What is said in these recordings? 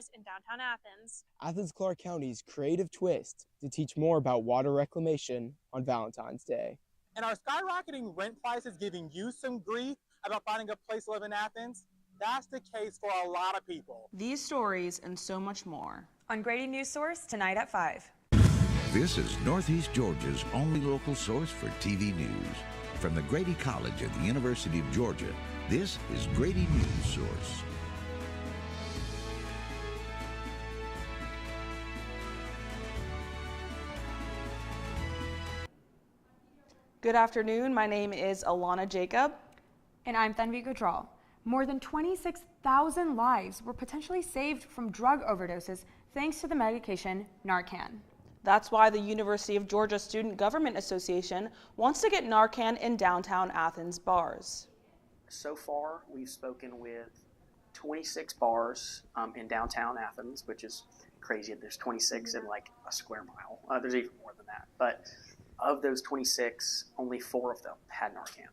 bars in downtown Athens. Athens-Clarke County's creative twist to teach more about water reclamation on Valentine's Day. And are skyrocketing rent prices giving you some grief about finding a place to live in Athens? That's the case for a lot of people. These stories and so much more on Grady Newsource tonight at 5. This is Northeast Georgia's only local source for TV news. From the Grady College at the University of Georgia, this is Grady Newsource. Good afternoon. My name is Alana Jacob. And I'm Thanvi Gujral. More than 26,000 lives were potentially saved from drug overdoses thanks to the medication Narcan. That's why the University of Georgia Student Government Association wants to get Narcan in downtown Athens bars. So far, we've spoken with 26 bars in downtown Athens, which is crazy. There's 26 in like a square mile. There's even more than that. But of those 26, only 4 of them had Narcan.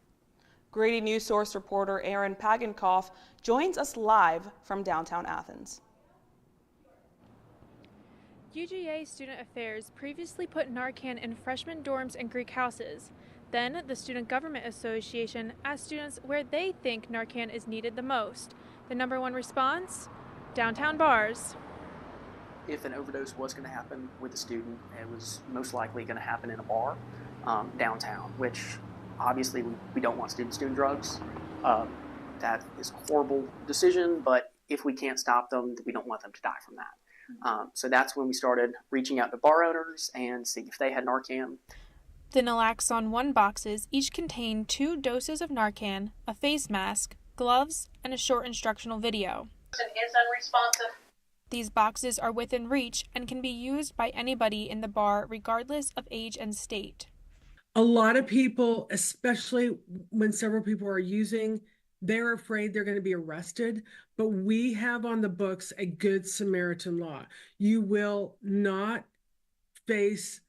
Grady Newsource reporter Aaron Pagankoff joins us live from downtown Athens. UGA Student Affairs previously put Narcan in freshman dorms and Greek houses. Then the Student Government Association asked students where they think Narcan is needed the most. The number one response? Downtown bars. If an overdose was going to happen with a student, it was most likely going to happen in a bar downtown, which obviously we don't want students doing drugs. That is a horrible decision, but if we can't stop them, we don't want them to die from that. So that's when we started reaching out to bar owners and seeing if they had Narcan. The Naloxone 1 boxes each contain 2 doses of Narcan, a face mask, gloves, and a short instructional video. Is unresponsive. These boxes are within reach and can be used by anybody in the bar regardless of age and state. A lot of people, especially when several people are using, they're afraid they're going to be arrested, but we have on the books a Good Samaritan law. You will not face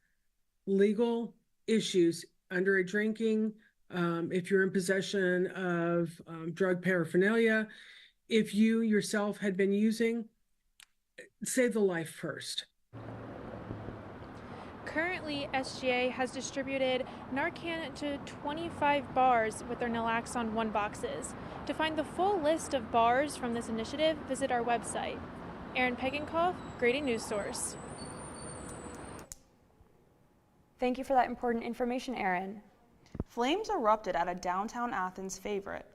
legal issues under a drinking, if you're in possession of drug paraphernalia. If you yourself had been using, save the life first. Currently, SGA has distributed Narcan to 25 bars with their Naloxone 1 boxes. To find the full list of bars from this initiative, visit our website. Aaron Pagankoff, Grady Newsource. Thank you for that important information, Aaron. Flames erupted at a downtown Athens favorite.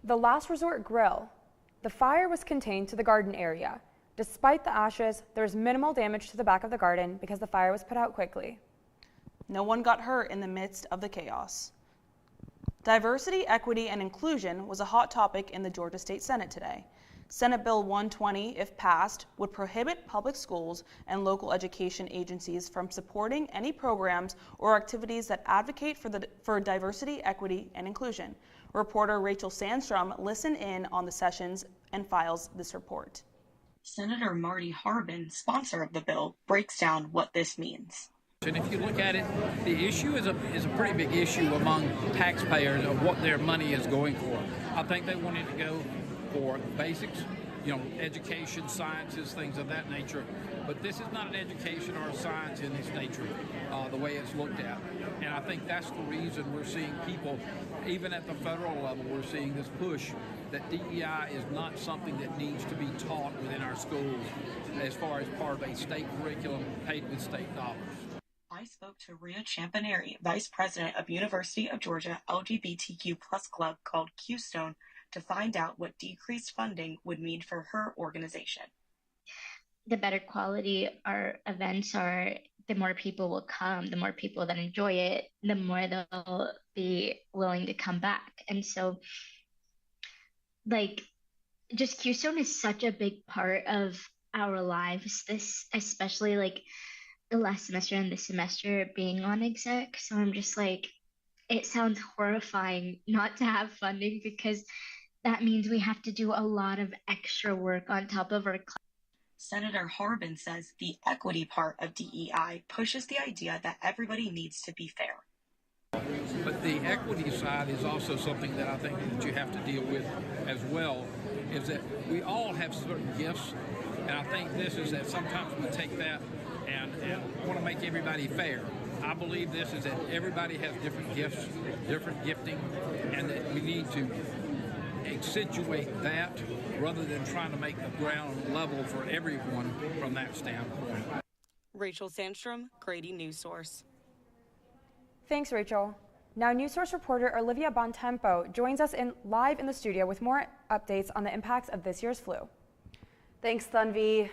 The Last Resort Grill. The fire was contained to the garden area. Despite the ashes, there was minimal damage to the back of the garden because the fire was put out quickly. No one got hurt in the midst of the chaos. Diversity, equity, and inclusion was a hot topic in the Georgia State Senate today. Senate Bill 120, if passed, would prohibit public schools and local education agencies from supporting any programs or activities that advocate for diversity, equity, and inclusion. Reporter Rachel Sandstrom listened in on the sessions and files this report. Senator Marty Harbin, sponsor of the bill, breaks down what this means. And if you look at it, the issue is a pretty big issue among taxpayers of what their money is going for. I think they wanted to go for the basics, education, sciences, things of that nature. But this is not an education or a science in its nature, the way it's looked at. And I think that's the reason we're seeing people, even at the federal level, we're seeing this push that DEI is not something that needs to be taught within our schools as far as part of a state curriculum paid with state dollars. I spoke to Rhea Champaneri, Vice President of University of Georgia LGBTQ+ club called Qstone, to find out what decreased funding would mean for her organization. The better quality our events are, the more people will come, the more people that enjoy it, the more they'll be willing to come back. And so, just Qstone is such a big part of our lives, this, especially the last semester and this semester being on exec. So I'm just it sounds horrifying not to have funding, because that means we have to do a lot of extra work on top of our class. Senator Harbin says the equity part of DEI pushes the idea that everybody needs to be fair. But the equity side is also something that I think that you have to deal with as well, is that we all have certain gifts, and I think this is that sometimes we take that and want to make everybody fair. I believe this is that everybody has different gifts, different gifting, and that we need to accentuate that rather than trying to make the ground level for everyone from that standpoint. Rachel Sandstrom, Grady Newsource. Thanks, Rachel. Now, Newsource reporter Olivia Bontempo joins us live in the studio with more updates on the impacts of this year's flu. Thanks, Thunvi.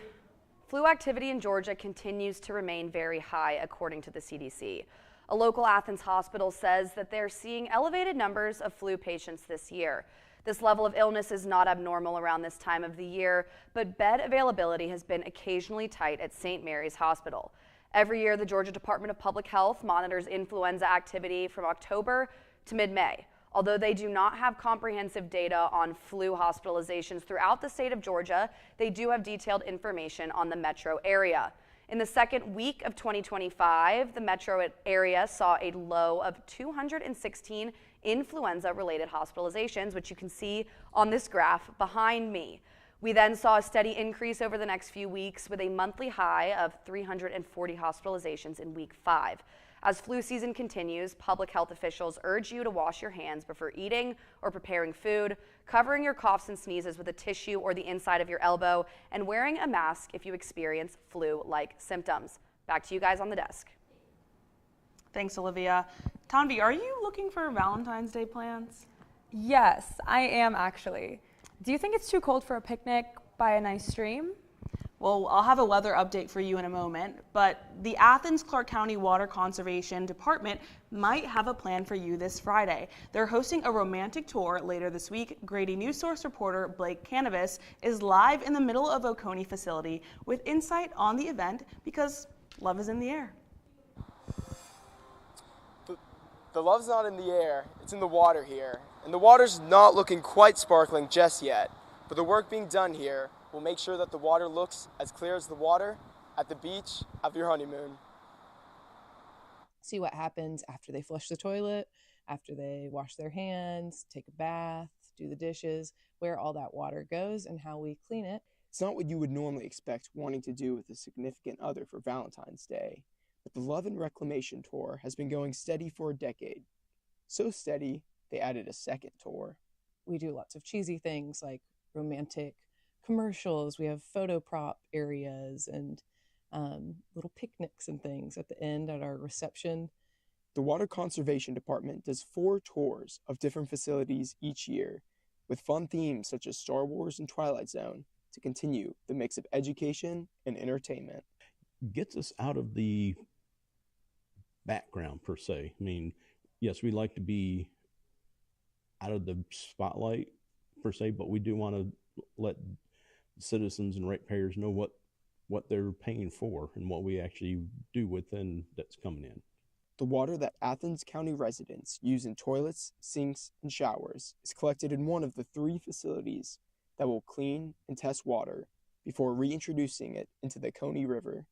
Flu activity in Georgia continues to remain very high, according to the CDC. A local Athens hospital says that they're seeing elevated numbers of flu patients this year. This level of illness is not abnormal around this time of the year, but bed availability has been occasionally tight at St. Mary's Hospital. Every year, the Georgia Department of Public Health monitors influenza activity from October to mid-May. Although they do not have comprehensive data on flu hospitalizations throughout the state of Georgia, they do have detailed information on the metro area. In the second week of 2025, the metro area saw a low of 216 influenza-related hospitalizations, which you can see on this graph behind me. We then saw a steady increase over the next few weeks with a monthly high of 340 hospitalizations in week 5. As flu season continues, public health officials urge you to wash your hands before eating or preparing food, covering your coughs and sneezes with a tissue or the inside of your elbow, and wearing a mask if you experience flu-like symptoms. Back to you guys on the desk. Thanks, Olivia. Tanvi, are you looking for Valentine's Day plans? Yes, I am actually. Do you think it's too cold for a picnic by a nice stream? Well, I'll have a weather update for you in a moment, but the Athens-Clarke County Water Conservation Department might have a plan for you this Friday. They're hosting a romantic tour later this week. Grady Newsource reporter Blake Cannabis is live in the middle of Oconee facility with insight on the event because love is in the air. The love's not in the air, it's in the water here. And the water's not looking quite sparkling just yet, but the work being done here will make sure that the water looks as clear as the water at the beach after your honeymoon. See what happens after they flush the toilet, after they wash their hands, take a bath, do the dishes, where all that water goes and how we clean it. It's not what you would normally expect wanting to do with a significant other for Valentine's Day, but the Love and Reclamation Tour has been going steady for a decade. So steady, they added a second tour. We do lots of cheesy things like romantic commercials. We have photo prop areas and little picnics and things at the end at our reception. The Water Conservation Department does 4 tours of different facilities each year, with fun themes such as Star Wars and Twilight Zone to continue the mix of education and entertainment. Gets us out of the background per se. I mean, yes, we like to be out of the spotlight per se, but we do want to let citizens and ratepayers know what they're paying for and what we actually do within that's coming in. The water that Athens County residents use in toilets, sinks, and showers is collected in one of the 3 facilities that will clean and test water before reintroducing it into the Coney River.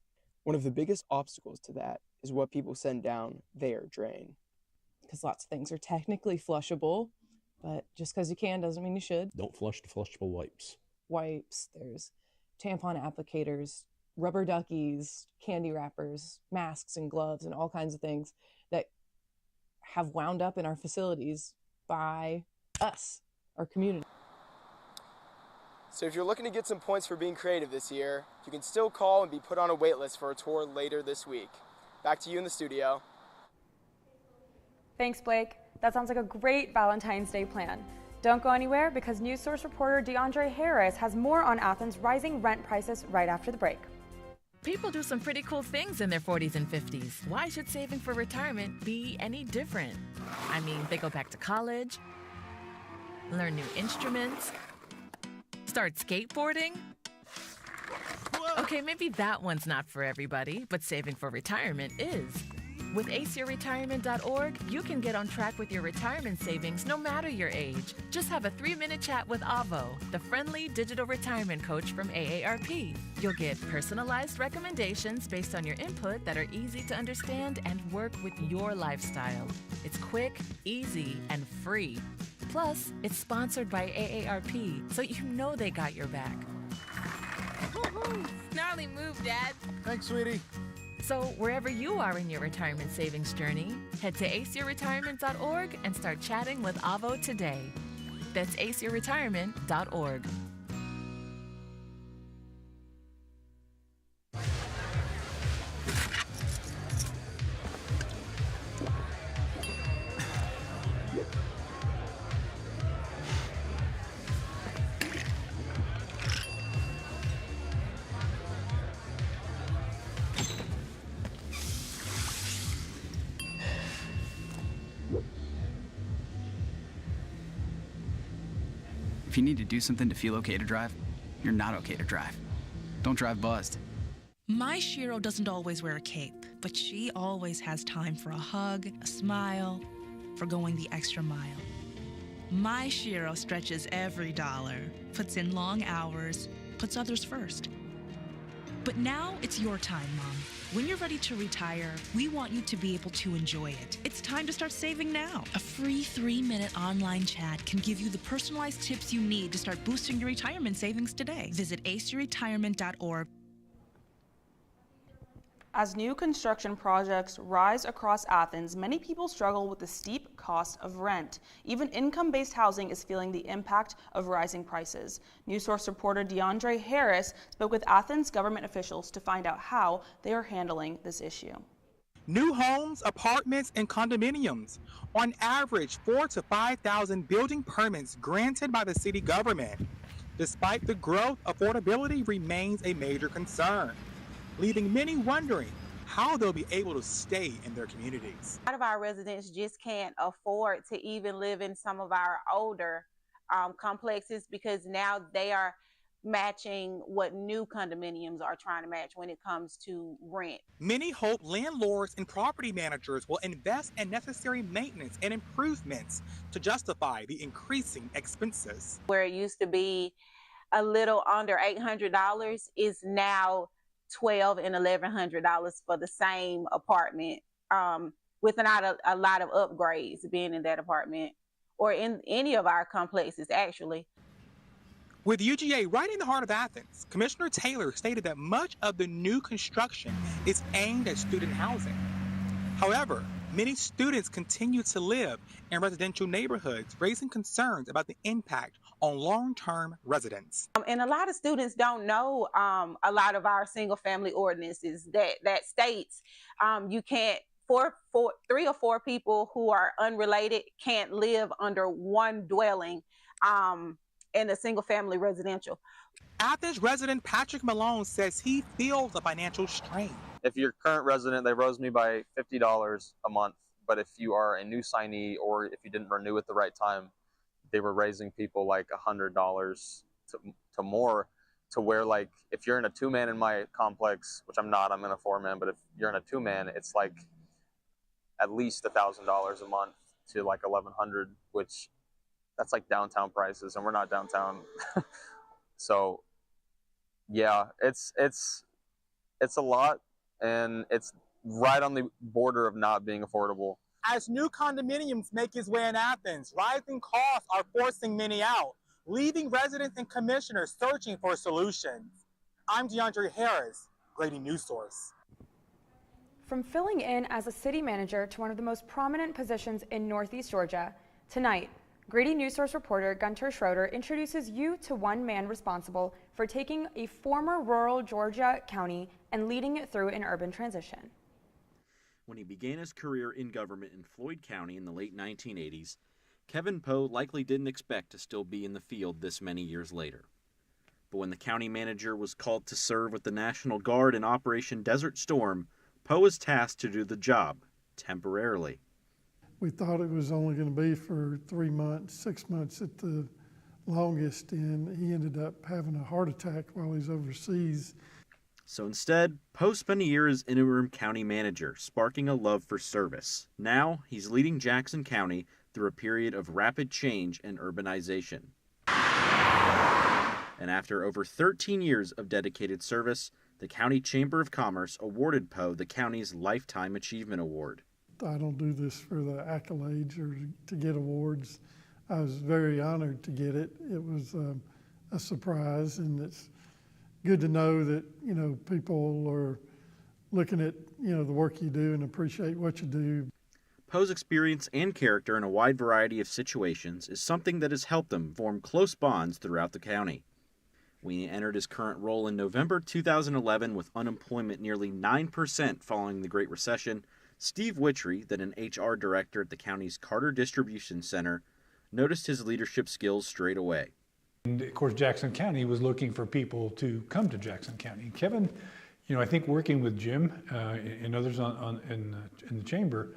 One of the biggest obstacles to that is what people send down their drain. Because lots of things are technically flushable, but just because you can doesn't mean you should. Don't flush the flushable wipes. Wipes, there's tampon applicators, rubber duckies, candy wrappers, masks and gloves, and all kinds of things that have wound up in our facilities by us, our community. So if you're looking to get some points for being creative this year, you can still call and be put on a wait list for a tour later this week. Back to you in the studio. Thanks, Blake. That sounds like a great Valentine's Day plan. Don't go anywhere because Newsource reporter DeAndre Harris has more on Athens' rising rent prices right after the break. People do some pretty cool things in their 40s and 50s. Why should saving for retirement be any different? I mean, they go back to college, learn new instruments, start skateboarding. Okay, maybe that one's not for everybody, but saving for retirement is. With aceyourretirement.org, you can get on track with your retirement savings no matter your age. Just have a 3-minute chat with Avo, the friendly digital retirement coach from AARP. You'll get personalized recommendations based on your input that are easy to understand and work with your lifestyle. It's quick, easy, and free. Plus, it's sponsored by AARP, so you know they got your back. Gnarly move, Dad. Thanks, sweetie. So wherever you are in your retirement savings journey, head to aceyourretirement.org and start chatting with Avo today. That's aceyourretirement.org. If you need to do something to feel okay to drive, you're not okay to drive. Don't drive buzzed. My Shiro doesn't always wear a cape, but she always has time for a hug, a smile, for going the extra mile. My Shiro stretches every dollar, puts in long hours, puts others first. But now it's your time, Mom. When you're ready to retire, we want you to be able to enjoy it. It's time to start saving now. A free 3-minute online chat can give you the personalized tips you need to start boosting your retirement savings today. Visit aceyourretirement.org. As new construction projects rise across Athens, many people struggle with the steep cost of rent. Even income-based housing is feeling the impact of rising prices. Newsource reporter DeAndre Harris spoke with Athens government officials to find out how they are handling this issue. New homes, apartments, and condominiums. On average, 4,000 to 5,000 building permits granted by the city government. Despite the growth, affordability remains a major concern, leaving many wondering how they'll be able to stay in their communities. A lot of our residents just can't afford to even live in some of our older complexes because now they are matching what new condominiums are trying to match when it comes to rent. Many hope landlords and property managers will invest in necessary maintenance and improvements to justify the increasing expenses. Where it used to be a little under $800 is now $1,200 and $1,100 for the same apartment, without a lot of upgrades being in that apartment or in any of our complexes, actually. With UGA right in the heart of Athens, Commissioner Taylor stated that much of the new construction is aimed at student housing. However, many students continue to live in residential neighborhoods, raising concerns about the impact on long-term residents. And a lot of students don't know a lot of our single-family ordinances that states you can't, 3 or 4 people who are unrelated can't live under one dwelling in a single-family residential. Athens resident Patrick Malone says he feels a financial strain. If you're a current resident, they rose me by $50 a month. But if you are a new signee or if you didn't renew at the right time, they were raising people like $100 to more, to where like if you're in a 2-man in my complex, which I'm not, I'm in a 4-man, but if you're in a 2-man, it's like at least $1,000 a month to like $1,100, which that's like downtown prices, and we're not downtown. So yeah, it's a lot, and it's right on the border of not being affordable. As new condominiums make its way in Athens, rising costs are forcing many out, leaving residents and commissioners searching for solutions. I'm DeAndre Harris, Grady Newsource. From filling in as a city manager to one of the most prominent positions in Northeast Georgia, tonight, Grady Newsource reporter Gunter Schroeder introduces you to one man responsible for taking a former rural Georgia county and leading it through an urban transition. When he began his career in government in Floyd County in the late 1980s, Kevin Poe likely didn't expect to still be in the field this many years later. But when the county manager was called to serve with the National Guard in Operation Desert Storm, Poe was tasked to do the job, temporarily. We thought it was only going to be for 3 months, 6 months at the longest, and he ended up having a heart attack while he was overseas. So instead, Poe spent a year as interim county manager, sparking a love for service. Now, he's leading Jackson County through a period of rapid change and urbanization. And after over 13 years of dedicated service, the County Chamber of Commerce awarded Poe the county's Lifetime Achievement Award. I don't do this for the accolades or to get awards. I was very honored to get it. It was a surprise, and it's good to know that, people are looking at, the work you do and appreciate what you do. Poe's experience and character in a wide variety of situations is something that has helped him form close bonds throughout the county. When he entered his current role in November 2011 with unemployment nearly 9% following the Great Recession, Steve Witry, then an HR director at the county's Carter Distribution Center, noticed his leadership skills straight away. And of course, Jackson County was looking for people to come to Jackson County. Kevin, I think working with Jim and others in the chamber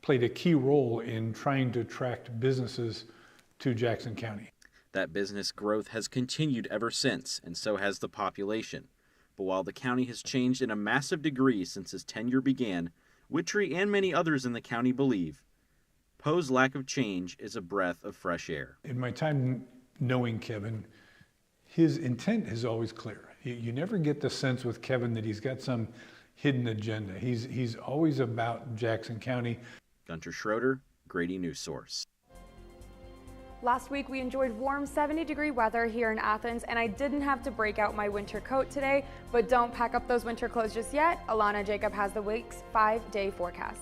played a key role in trying to attract businesses to Jackson County. That business growth has continued ever since, and so has the population. But while the county has changed in a massive degree since his tenure began, Witry and many others in the county believe Poe's lack of change is a breath of fresh air. In my time knowing Kevin, his intent is always clear. You never get the sense with Kevin that he's got some hidden agenda. He's always about Jackson County. Gunter Schroeder, Grady Newsource. Last week we enjoyed warm 70-degree weather here in Athens, and I didn't have to break out my winter coat today, but don't pack up those winter clothes just yet. Alana Jacob has the week's 5-day forecast.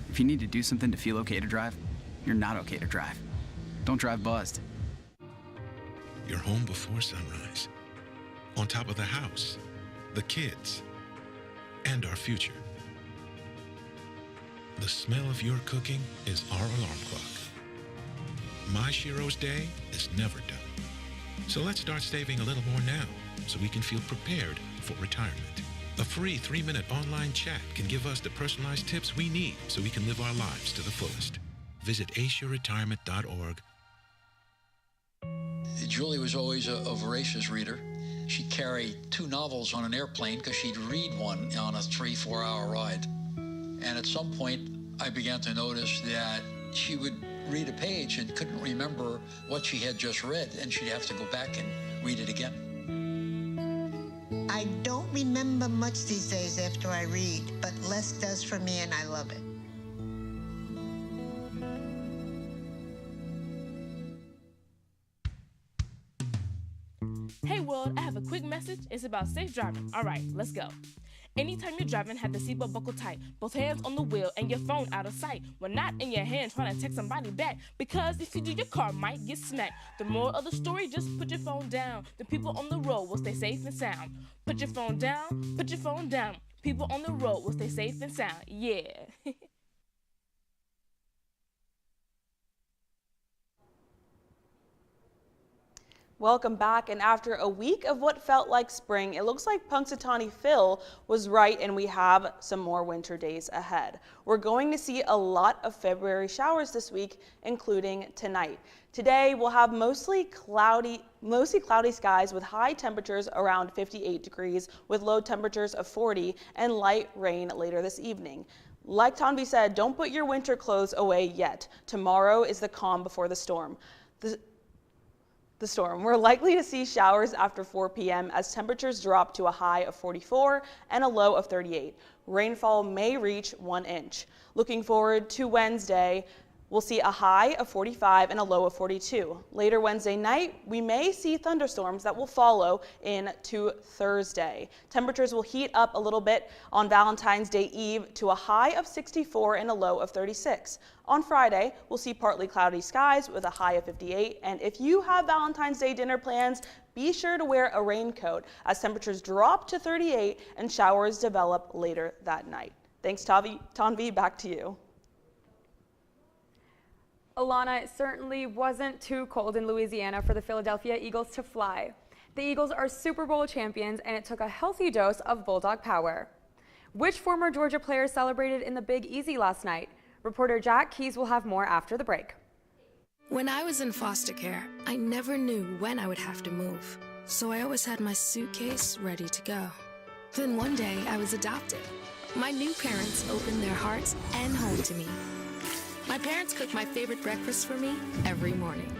If you need to do something to feel okay to drive, you're not okay to drive. Don't drive buzzed. You're home before sunrise, on top of the house, the kids, and our future. The smell of your cooking is our alarm clock. My Shiro's day is never done. So let's start saving a little more now so we can feel prepared for retirement. A free 3-minute online chat can give us the personalized tips we need so we can live our lives to the fullest. Visit aceyourretirement.org. Julie was always a voracious reader. She'd carry 2 novels on an airplane because she'd read one on a 3-4 hour ride. And at some point, I began to notice that she would read a page and couldn't remember what she had just read, and she'd have to go back and read it again. I don't remember much these days after I read, but less does for me, and I love it. Hey world, I have a quick message. It's about safe driving. All right, let's go. Anytime you're driving, have the seatbelt buckled tight. Both hands on the wheel and your phone out of sight. When not in your hand trying to text somebody back. Because if you do, your car might get smacked. The moral of the story, just put your phone down. The people on the road will stay safe and sound. Put your phone down, put your phone down. People on the road will stay safe and sound. Yeah. Welcome back, and after a week of what felt like spring, it looks like Punxsutawney Phil was right and we have some more winter days ahead. We're going to see a lot of February showers this week, including tonight. Today we'll have mostly cloudy skies with high temperatures around 58 degrees with low temperatures of 40 and light rain later this evening. Like Tanvi said, don't put your winter clothes away yet. Tomorrow is the calm before the storm. We're likely to see showers after 4 p.m. as temperatures drop to a high of 44 and a low of 38. Rainfall may reach 1 inch. Looking forward to Wednesday, we'll see a high of 45 and a low of 42. Later Wednesday night, we may see thunderstorms that will follow into Thursday. Temperatures will heat up a little bit on Valentine's Day Eve to a high of 64 and a low of 36. On Friday, we'll see partly cloudy skies with a high of 58. And if you have Valentine's Day dinner plans, be sure to wear a raincoat as temperatures drop to 38 and showers develop later that night. Thanks, Tanvi. Back to you. Alana, it certainly wasn't too cold in Louisiana for the Philadelphia Eagles to fly. The Eagles are Super Bowl champions, and it took a healthy dose of Bulldog power. Which former Georgia players celebrated in the Big Easy last night? Reporter Jack Keys will have more after the break. When I was in foster care, I never knew when I would have to move, so I always had my suitcase ready to go. Then one day, I was adopted. My new parents opened their hearts and home to me. My parents cook my favorite breakfast for me every morning.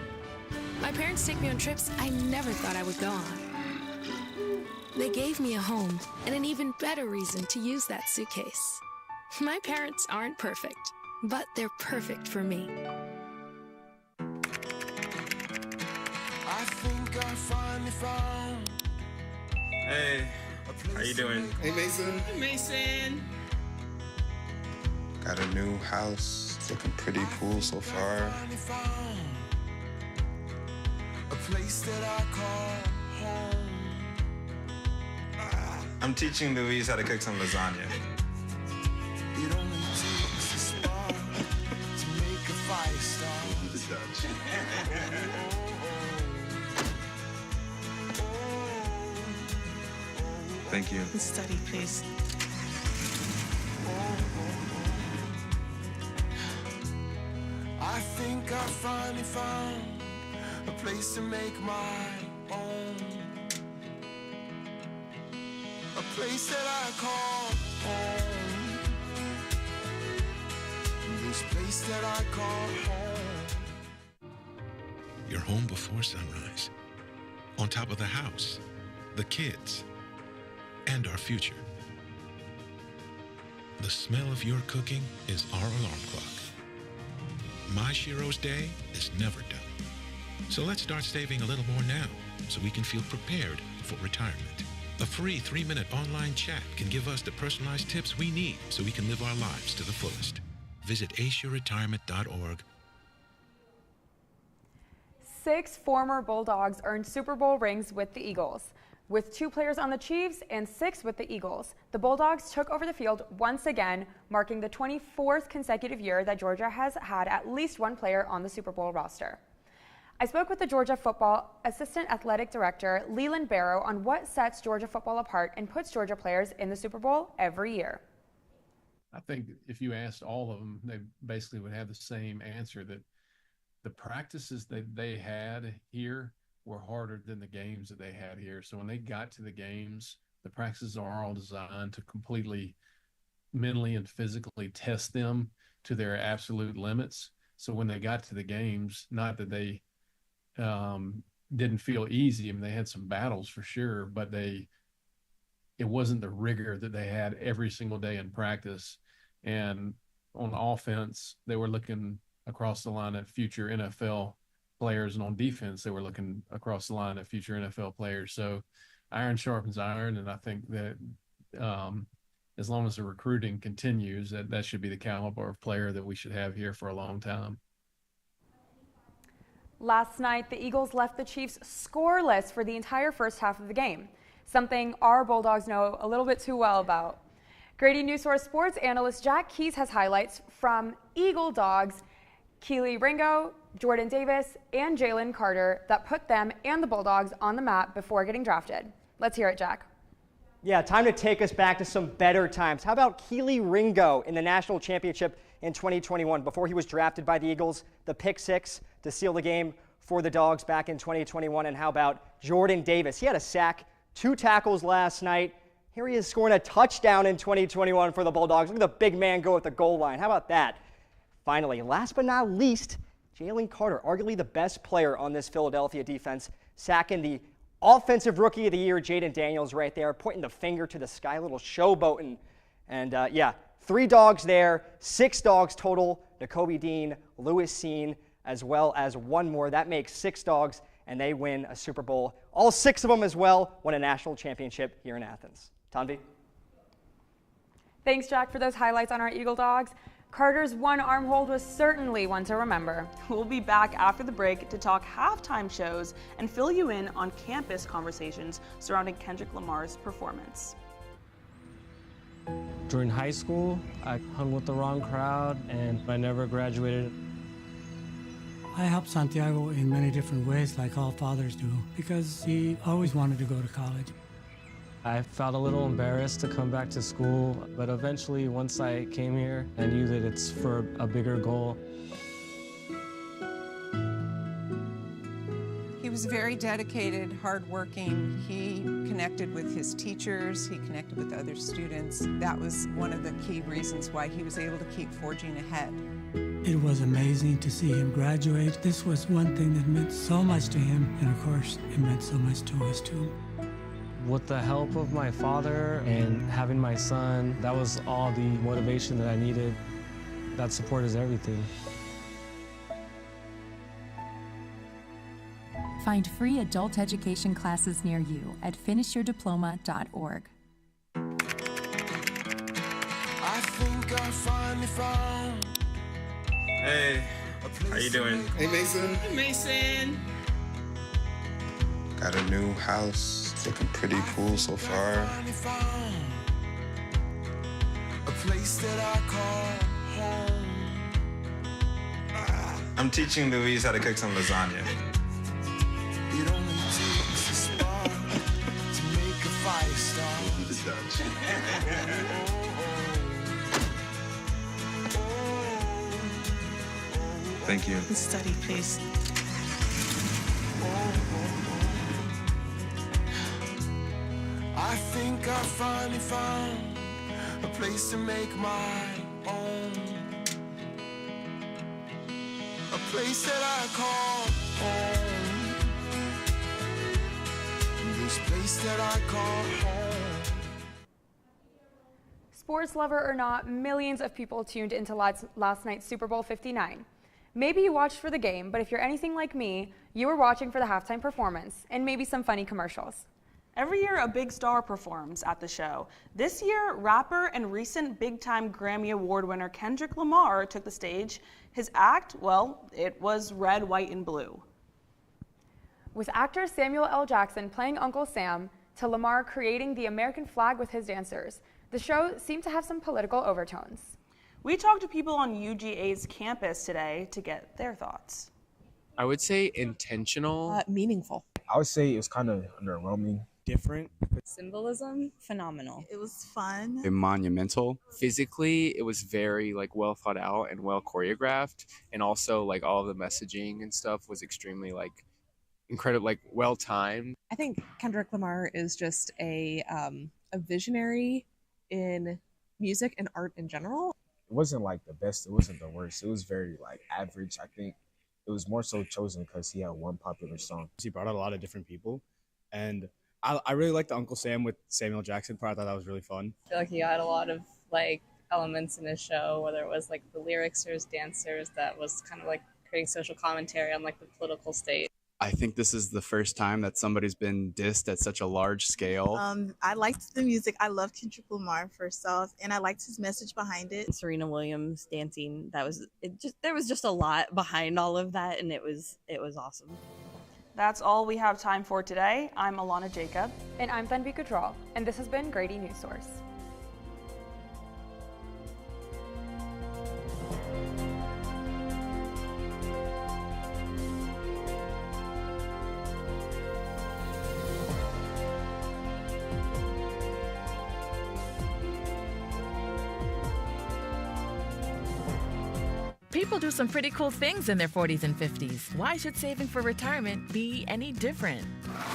My parents take me on trips I never thought I would go on. They gave me a home and an even better reason to use that suitcase. My parents aren't perfect, but they're perfect for me. I think I finally found. Hey, how you doing? Hey, Mason. Hey, Mason. Got a new house. It's looking pretty cool so far. A place that I call home. I'm teaching Louise how to cook some lasagna. It only takes a spark to make a fire start. The Dutch. Thank you. Study, please. I think I finally found a place to make my own. A place that I call home. This place that I call home. Your home before sunrise. On top of the house, the kids, and our future. The smell of your cooking is our alarm clock. My Shiro's day is never done. So let's start saving a little more now so we can feel prepared for retirement. A free 3-minute online chat can give us the personalized tips we need so we can live our lives to the fullest. Visit aceyourretirement.org. 6 former Bulldogs earned Super Bowl rings with the Eagles. With 2 players on the Chiefs and 6 with the Eagles, the Bulldogs took over the field once again, marking the 24th consecutive year that Georgia has had at least one player on the Super Bowl roster. I spoke with the Georgia football assistant athletic director, Leland Barrow, on what sets Georgia football apart and puts Georgia players in the Super Bowl every year. I think if you asked all of them, they basically would have the same answer, that the practices that they had here were harder than the games that they had here. So when they got to the games, the practices are all designed to completely mentally and physically test them to their absolute limits. So when they got to the games, not that they didn't feel easy. I mean, they had some battles for sure, but it wasn't the rigor that they had every single day in practice. And on offense, they were looking across the line at future NFL players, and on defense, they were looking across the line at future NFL players. So iron sharpens iron, and I think that as long as the recruiting continues, that should be the caliber of player that we should have here for a long time. Last night, the Eagles left the Chiefs scoreless for the entire first half of the game, something our Bulldogs know a little bit too well about. Grady Newsource sports analyst Jack Keys has highlights from Eagle Dogs Keely Ringo, Jordan Davis, and Jalen Carter that put them and the Bulldogs on the map before getting drafted. Let's hear it, Jack. Yeah, time to take us back to some better times. How about Keely Ringo in the national championship in 2021 before he was drafted by the Eagles, the pick 6 to seal the game for the Dogs back in 2021? And how about Jordan Davis? He had a sack, 2 tackles last night. Here he is scoring a touchdown in 2021 for the Bulldogs. Look at the big man go at the goal line. How about that? Finally, last but not least, Jalen Carter, arguably the best player on this Philadelphia defense, sacking the offensive rookie of the year, Jaden Daniels, right there, pointing the finger to the sky, a little showboating. And yeah, 3 dogs there, 6 dogs total. Nakobe Dean, Lewis Seen, as well as 1 more. That makes 6 dogs, and they win a Super Bowl. All 6 of them as well won a national championship here in Athens. Tanvi? Thanks, Jack, for those highlights on our Eagle Dogs. Carter's one arm hold was certainly one to remember. We'll be back after the break to talk halftime shows and fill you in on campus conversations surrounding Kendrick Lamar's performance. During high school, I hung with the wrong crowd and I never graduated. I helped Santiago in many different ways, like all fathers do, because he always wanted to go to college. I felt a little embarrassed to come back to school, but eventually, once I came here, I knew that it's for a bigger goal. He was very dedicated, hardworking. He connected with his teachers, he connected with other students. That was one of the key reasons why he was able to keep forging ahead. It was amazing to see him graduate. This was one thing that meant so much to him, and of course, it meant so much to us too. With the help of my father and having my son, that was all the motivation that I needed. That support is everything. Find free adult education classes near you at finishyourdiploma.org. I think I finally found. Hey, how you doing? Hey, Mason. Hey, Mason. Got a new house. It's looking pretty cool so far. A place that I call home. I'm teaching Louise how to cook some lasagna. It only takes a spark to make a fire start. Thank you. Study, please. I think I finally found a place to make my own. A place that I call home. This place that I call home. Sports lover or not, millions of people tuned into last night's Super Bowl 59. Maybe you watched for the game, but if you're anything like me, you were watching for the halftime performance and maybe some funny commercials. Every year, a big star performs at the show. This year, rapper and recent big-time Grammy Award winner Kendrick Lamar took the stage. His act, well, it was red, white, and blue. With actor Samuel L. Jackson playing Uncle Sam to Lamar creating the American flag with his dancers, the show seemed to have some political overtones. We talked to people on UGA's campus today to get their thoughts. I would say intentional. Meaningful. I would say it was kind of underwhelming. Different. Symbolism, phenomenal. It was fun. And monumental. Physically, it was very well thought out and well choreographed, and also all of the messaging and stuff was extremely incredible, well timed. I think Kendrick Lamar is just a visionary in music and art in general. It wasn't the best, it wasn't the worst. It was very average. I think it was more so chosen because he had one popular song. He brought out a lot of different people, and I really liked the Uncle Sam with Samuel Jackson part. I thought that was really fun. I feel like he had a lot of elements in his show, whether it was the lyrics or his dancers, that was kind of creating social commentary on the political state. I think this is the first time that somebody's been dissed at such a large scale. I liked the music. I loved Kendrick Lamar first off, and I liked his message behind it. Serena Williams dancing, there was just a lot behind all of that, and it was awesome. That's all we have time for today. I'm Alana Jacob. And I'm Thanvi Kutral, and this has been Grady Newsource. People do some pretty cool things in their 40s and 50s. Why should saving for retirement be any different?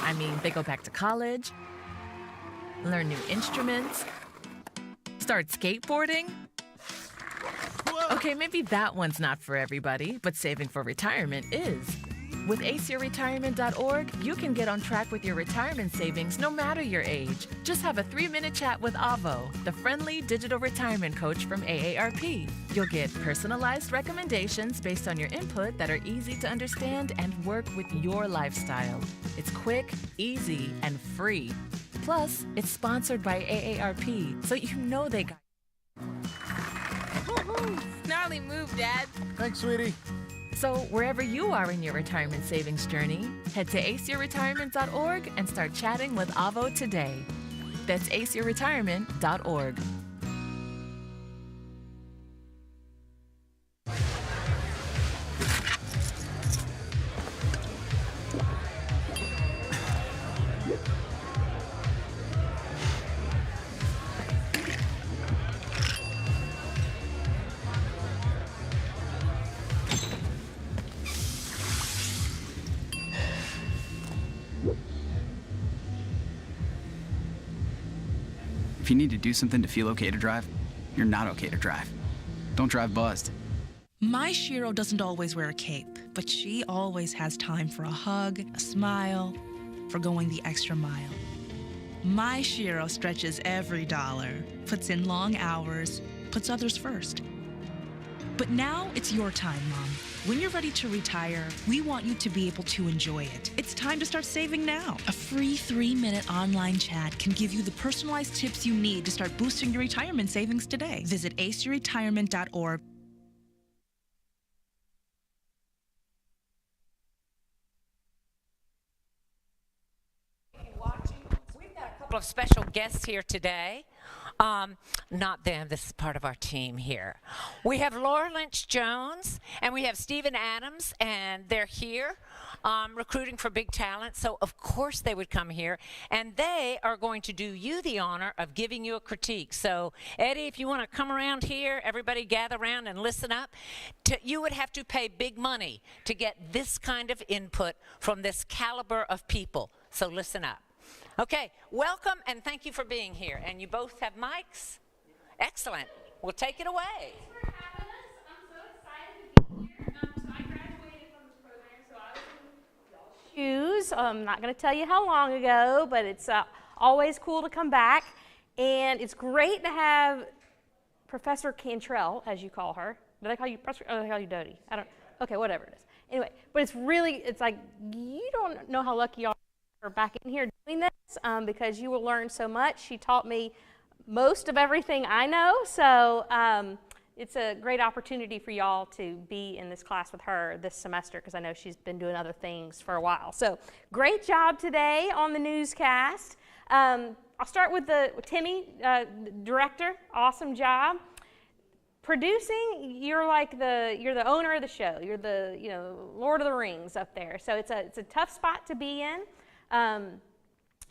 I mean, they go back to college, learn new instruments, start skateboarding. Okay, maybe that one's not for everybody, but saving for retirement is. With aceyourretirement.org, you can get on track with your retirement savings no matter your age. Just have a 3-minute chat with Avo, the friendly digital retirement coach from AARP. You'll get personalized recommendations based on your input that are easy to understand and work with your lifestyle. It's quick, easy, and free. Plus, it's sponsored by AARP, so you know they got. Gnarly move, Dad. Thanks, sweetie. So wherever you are in your retirement savings journey, head to aceyourretirement.org and start chatting with Avo today. That's aceyourretirement.org. If you need to do something to feel okay to drive, you're not okay to drive. Don't drive buzzed. My Shiro doesn't always wear a cape, but she always has time for a hug, a smile, for going the extra mile. My Shiro stretches every dollar, puts in long hours, puts others first. But now it's your time, Mom. When you're ready to retire, we want you to be able to enjoy it. It's time to start saving now. A free 3-minute online chat can give you the personalized tips you need to start boosting your retirement savings today. Visit aceyourretirement.org. We've got a couple of special guests here today. Not them, this is part of our team here. We have Laura Lynch-Jones and we have Stephen Adams, and they're here recruiting for big talent, so of course they would come here, and they are going to do you the honor of giving you a critique. So Eddie, if you want to come around here, everybody gather around and listen up. You would have to pay big money to get this kind of input from this caliber of people, so listen up. Okay, welcome and thank you for being here. And you both have mics? Excellent. We'll take it away. Thanks for having us. I'm so excited to be here. So I graduated from this program, so I was in y'all's shoes. I'm not going to tell you how long ago, but it's always cool to come back. And it's great to have Professor Cantrell, as you call her. Do they call you Professor, or do they call you Dodie? I don't, okay, whatever it is. Anyway, but it's like, you don't know how lucky you are back in here doing this because you will learn so much. She taught me most of everything I know, so it's a great opportunity for y'all to be in this class with her this semester because I know she's been doing other things for a while. So great job today on the newscast. I'll start with Timmy, director. Awesome job. Producing, you're the owner of the show. You're the Lord of the Rings up there. So it's a tough spot to be in.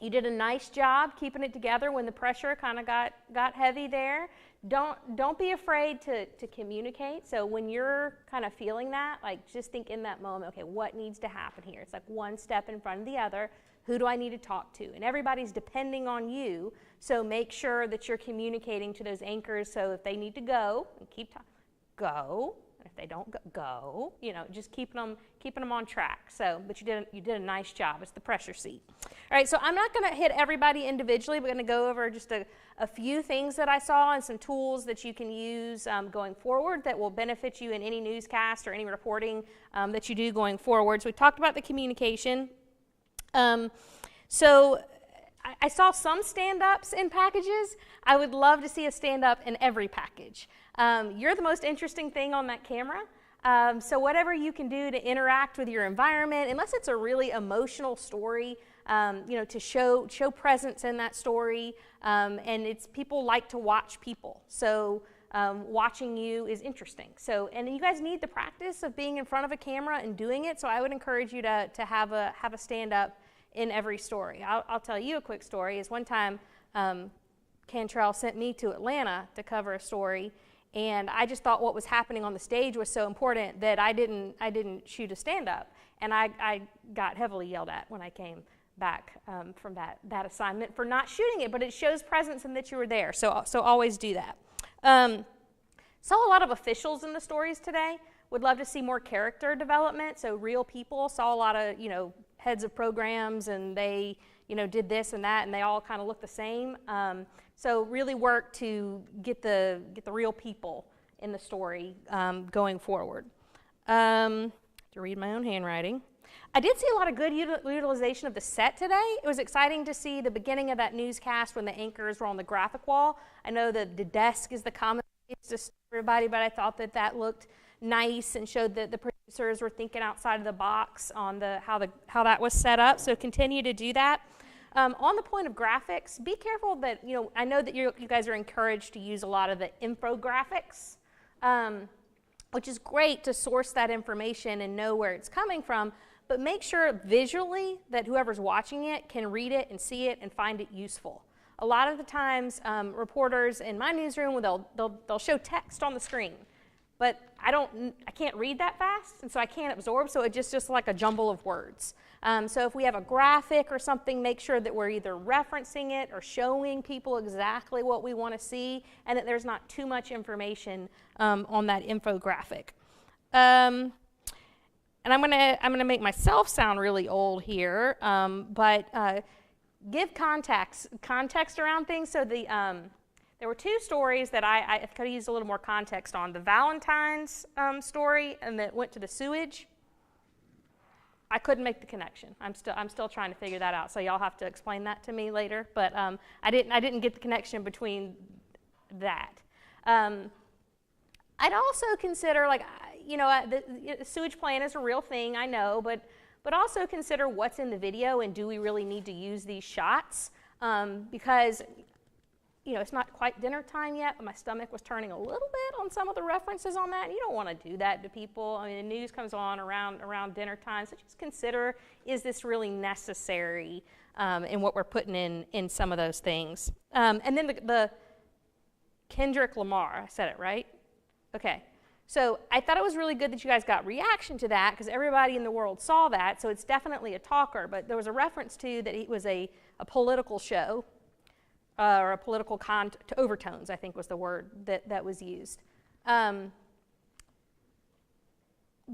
You did a nice job keeping it together when the pressure kind of got heavy there. Don't be afraid to communicate. So when you're kind of feeling that, like just think in that moment, okay, what needs to happen here? It's like one step in front of the other. Who do I need to talk to? And everybody's depending on you, so make sure that you're communicating to those anchors. So if they need to go, and keep talking, go. If they don't go, just keeping them on track. So, but you did a nice job. It's the pressure seat. All right, so I'm not going to hit everybody individually. We're going to go over just a few things that I saw and some tools that you can use going forward that will benefit you in any newscast or any reporting that you do going forward. So we talked about the communication. So I saw some stand-ups in packages. I would love to see a stand-up in every package. You're the most interesting thing on that camera. So whatever you can do to interact with your environment, unless it's a really emotional story, to show presence in that story. And people like to watch people. So watching you is interesting. So, and you guys need the practice of being in front of a camera and doing it. So I would encourage you to have a stand-up in every story. I'll tell you a quick story. Is one time Cantrell sent me to Atlanta to cover a story, and I just thought what was happening on the stage was so important that I didn't shoot a stand-up, and I got heavily yelled at when I came back from that assignment for not shooting it. But it shows presence and that you were there. So always do that. Saw a lot of officials in the stories today. Would love to see more character development. So real people. Saw a lot of heads of programs, and they did this and that, and they all kind of look the same. So really work to get the real people in the story going forward. To read my own handwriting. I did see a lot of good utilization of the set today. It was exciting to see the beginning of that newscast when the anchors were on the graphic wall. I know that the desk is the common place to everybody, but I thought that looked nice and showed that the producers were thinking outside of the box on how that was set up. So continue to do that. On the point of graphics, be careful that, I know that you guys are encouraged to use a lot of the infographics, which is great to source that information and know where it's coming from, but make sure visually that whoever's watching it can read it and see it and find it useful. A lot of the times, reporters in my newsroom, they'll show text on the screen. but I can't read that fast, and so I can't absorb, so it's just like a jumble of words. So if we have a graphic or something, make sure that we're either referencing it or showing people exactly what we want to see, and that there's not too much information on that infographic. And I'm gonna make myself sound really old here, but give context around things. So there were two stories that I could have used a little more context on. The Valentine's story, and that went to the sewage. I couldn't make the connection. I'm still trying to figure that out. So y'all have to explain that to me later. But I didn't get the connection between that. I'd also consider, like, the sewage plant is a real thing, I know, but also consider what's in the video and do we really need to use these shots? Because it's not quite dinner time yet, but my stomach was turning a little bit on some of the references on that. And you don't want to do that to people. I mean, the news comes on around dinner time, so just consider, is this really necessary in what we're putting in some of those things? And then the Kendrick Lamar, I said it right? Okay. So I thought it was really good that you guys got reaction to that because everybody in the world saw that, so it's definitely a talker. But there was a reference to that it was a political show. Or a political overtones, I think was the word that was used. But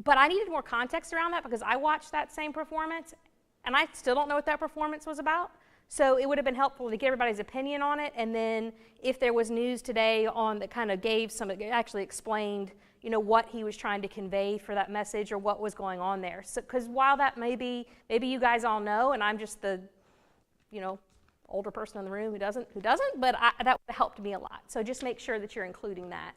I needed more context around that because I watched that same performance and I still don't know what that performance was about. So it would have been helpful to get everybody's opinion on it, and then if there was news today on that kind of actually explained, what he was trying to convey for that message or what was going on there. So, because while that maybe you guys all know, and I'm just the, older person in the room who doesn't, but that would have helped me a lot. So just make sure that you're including that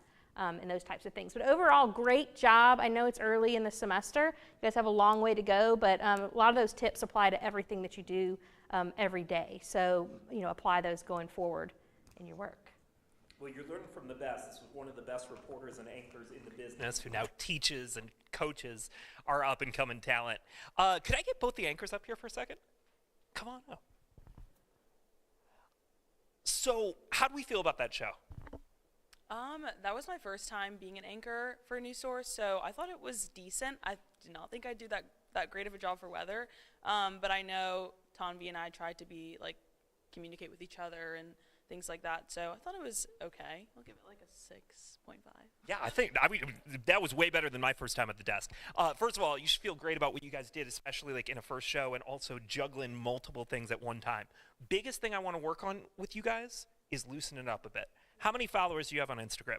in those types of things. But overall, great job. I know it's early in the semester. You guys have a long way to go, but a lot of those tips apply to everything that you do every day. So, apply those going forward in your work. Well, you're learning from the best. This was one of the best reporters and anchors in the business who now teaches and coaches our up-and-coming talent. Could I get both the anchors up here for a second? Come on up. So, how do we feel about that show? That was my first time being an anchor for Newsource, so I thought it was decent. I did not think I'd do that great of a job for weather, but I know Tanvi and I tried to communicate with each other and things like that, so I thought it was okay. I'll give it like a 6.5. Yeah, I mean, that was way better than my first time at the desk. First of all, you should feel great about what you guys did, especially in a first show and also juggling multiple things at one time. Biggest thing I want to work on with you guys is loosening up a bit. How many followers do you have on Instagram?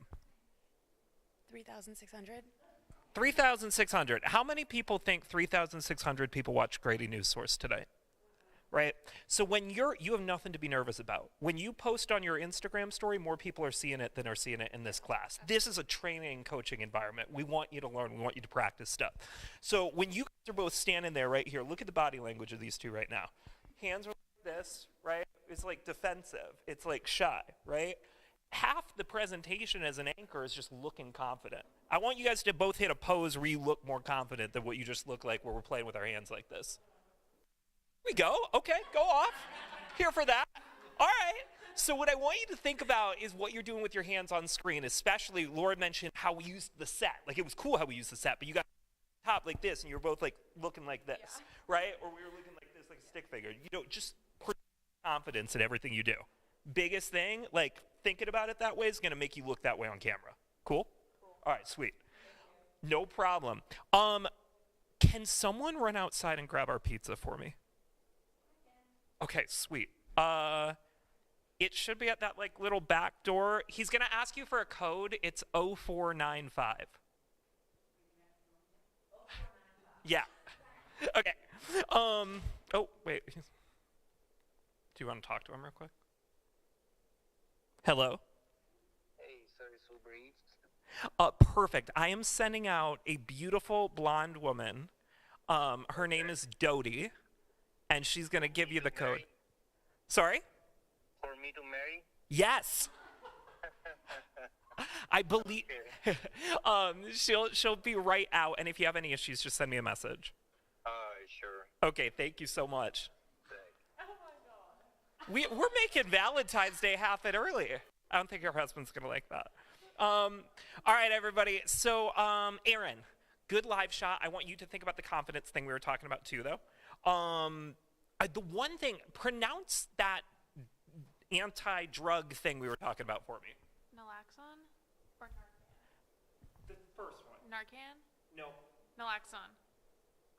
3,600. 3,600. How many people think 3,600 people watch Grady Newsource today? Right? So when you have nothing to be nervous about. When you post on your Instagram story, more people are seeing it than are seeing it in this class. This is a training and coaching environment. We want you to learn. We want you to practice stuff. So when you guys are both standing there right here, look at the body language of these two right now. Hands are like this, right? It's like defensive. It's like shy, right? Half the presentation as an anchor is just looking confident. I want you guys to both hit a pose where you look more confident than what you just look like where we're playing with our hands like this. We go. Okay, go off. Here for that. All right. So what I want you to think about is what you're doing with your hands on screen, especially Laura mentioned how we used the set. Like, it was cool how we used the set, but you got top like this, and you're both looking like this, right? Or we were looking like this, like a stick figure. Just confidence in everything you do. Biggest thing, thinking about it that way is going to make you look that way on camera. Cool? All right, sweet. No problem. Can someone run outside and grab our pizza for me? Okay, sweet. It should be at that little back door. He's gonna ask you for a code. It's 0495. Yeah. Okay. Oh wait. Do you want to talk to him real quick? Hello. Hey, service Uber Eats. Perfect. I am sending out a beautiful blonde woman. Her name is Dodie. And she's going to give you the code. Sorry? For me to marry? Yes. I believe she'll be right out. And if you have any issues, just send me a message. Sure. Okay, thank you so much. We're making Valentine's Day happen early. I don't think your husband's going to like that. All right, everybody. So, Aaron, good live shot. I want you to think about the confidence thing we were talking about too, though. The one thing, pronounce that anti-drug thing we were talking about for me. Naloxone or Narcan? The first one. Narcan? No. Naloxone.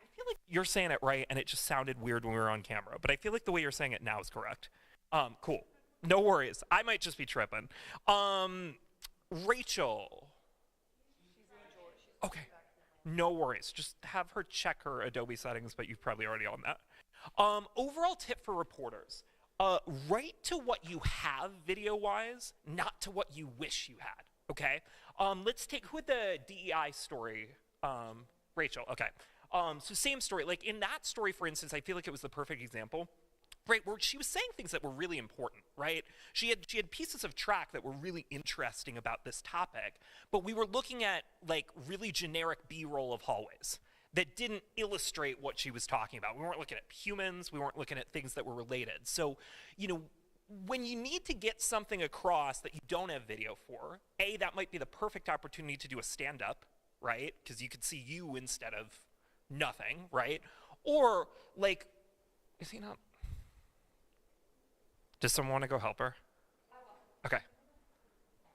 I feel like you're saying it right, and it just sounded weird when we were on camera. But I feel like the way you're saying it now is correct. Cool. No worries. I might just be tripping. Rachel. Okay. No worries. Just have her check her Adobe settings, but you've probably already on that. Overall tip for reporters. Write to what you have video-wise, not to what you wish you had, okay? Let's take, who had the DEI story? Rachel, okay. So same story. Like in that story, for instance, I feel like it was the perfect example. Right, where she was saying things that were really important, right? She had pieces of track that were really interesting about this topic, but we were looking at like really generic B-roll of hallways that didn't illustrate what she was talking about. We weren't looking at humans, we weren't looking at things that were related. So, you know, when you need to get something across that you don't have video for, A, that might be the perfect opportunity to do a stand-up, right? Because you could see you instead of nothing, right? Or like, is he not? Does someone want to go help her? Okay.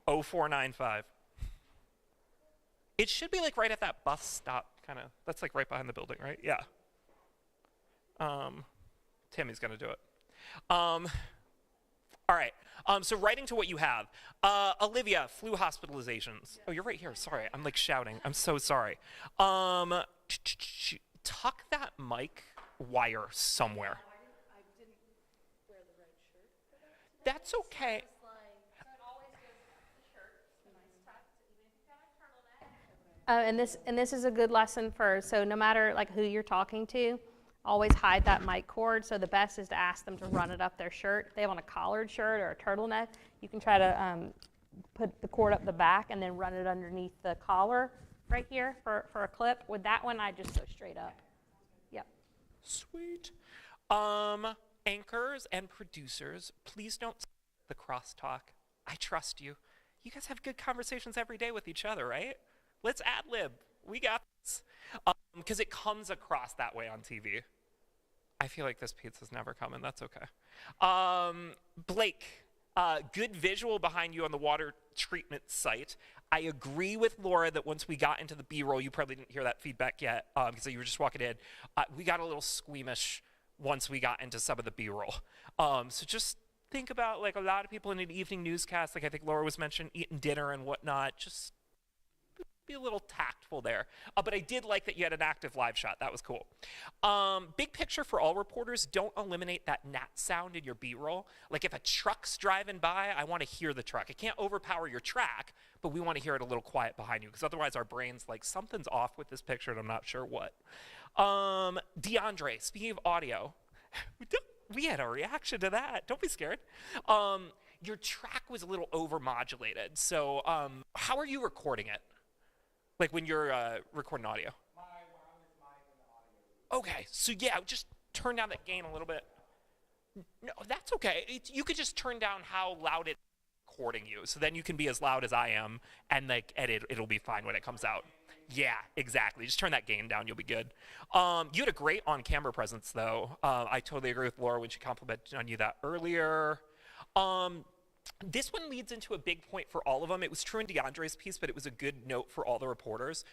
0495. It should be like right at that bus stop, kind of. That's like right behind the building, right? Yeah. Tammy's going to do it. All right. So writing to what you have. Olivia, flu hospitalizations. Oh, you're right here. Sorry. I'm like shouting. I'm so sorry. Tuck that mic wire somewhere. That's okay. And this is a good lesson so no matter like who you're talking to, always hide that mic cord. So the best is to ask them to run it up their shirt. If they have on a collared shirt or a turtleneck, you can try to put the cord up the back and then run it underneath the collar right here for a clip. With that one, I just go straight up. Yep. Sweet. Anchors and producers, please don't the crosstalk. I trust you. You guys have good conversations every day with each other, right? Let's ad-lib. We got this. Because it comes across that way on TV. I feel like this pizza's never coming. That's okay. Blake, good visual behind you on the water treatment site. I agree with Laura that once we got into the B-roll, you probably didn't hear that feedback yet because you were just walking in. We got a little squeamish once we got into some of the B-roll. So just think about like a lot of people in an evening newscast, like I think Laura was mentioning, eating dinner and whatnot. Just be a little tactful there. But I did like that you had an active live shot. That was cool. Big picture for all reporters, don't eliminate that gnat sound in your B-roll. Like if a truck's driving by, I want to hear the truck. It can't overpower your track, but we want to hear it a little quiet behind you because otherwise our brain's like, something's off with this picture and I'm not sure what. DeAndre, speaking of audio, we had a reaction to that. Don't be scared. Your track was a little overmodulated. So how are you recording it? Like when you're recording audio? Okay, so yeah, just turn down that gain a little bit. No, that's okay. You could just turn down how loud it's recording you. So then you can be as loud as I am and like edit, it'll be fine when it comes out. Yeah, exactly. Just turn that gain down, you'll be good. You had a great on-camera presence, though. I totally agree with Laura when she complimented on you that earlier. This one leads into a big point for all of them. It was true in DeAndre's piece, but it was a good note for all the reporters.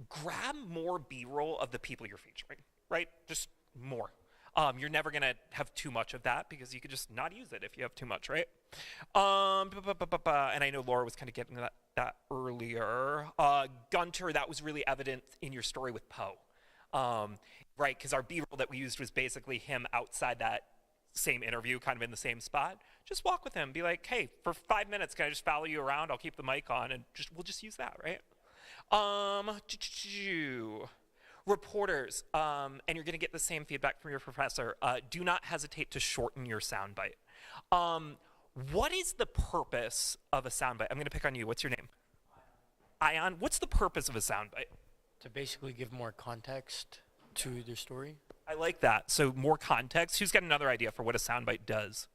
Grab more B-roll of the people you're featuring, right? Just more. You're never going to have too much of that because you could just not use it if you have too much, right? And I know Laura was kind of getting to that earlier. Gunter, that was really evident in your story with Poe, right? Because our B-roll that we used was basically him outside that same interview, kind of in the same spot. Just walk with him. Be like, hey, for 5 minutes, can I just follow you around? I'll keep the mic on, and we'll just use that, right? Reporters, and you're going to get the same feedback from your professor, do not hesitate to shorten your soundbite. What is the purpose of a soundbite? I'm going to pick on you. What's your name? Ion. What's the purpose of a soundbite? To basically give more context to the story. I like that. So more context. Who's got another idea for what a soundbite does?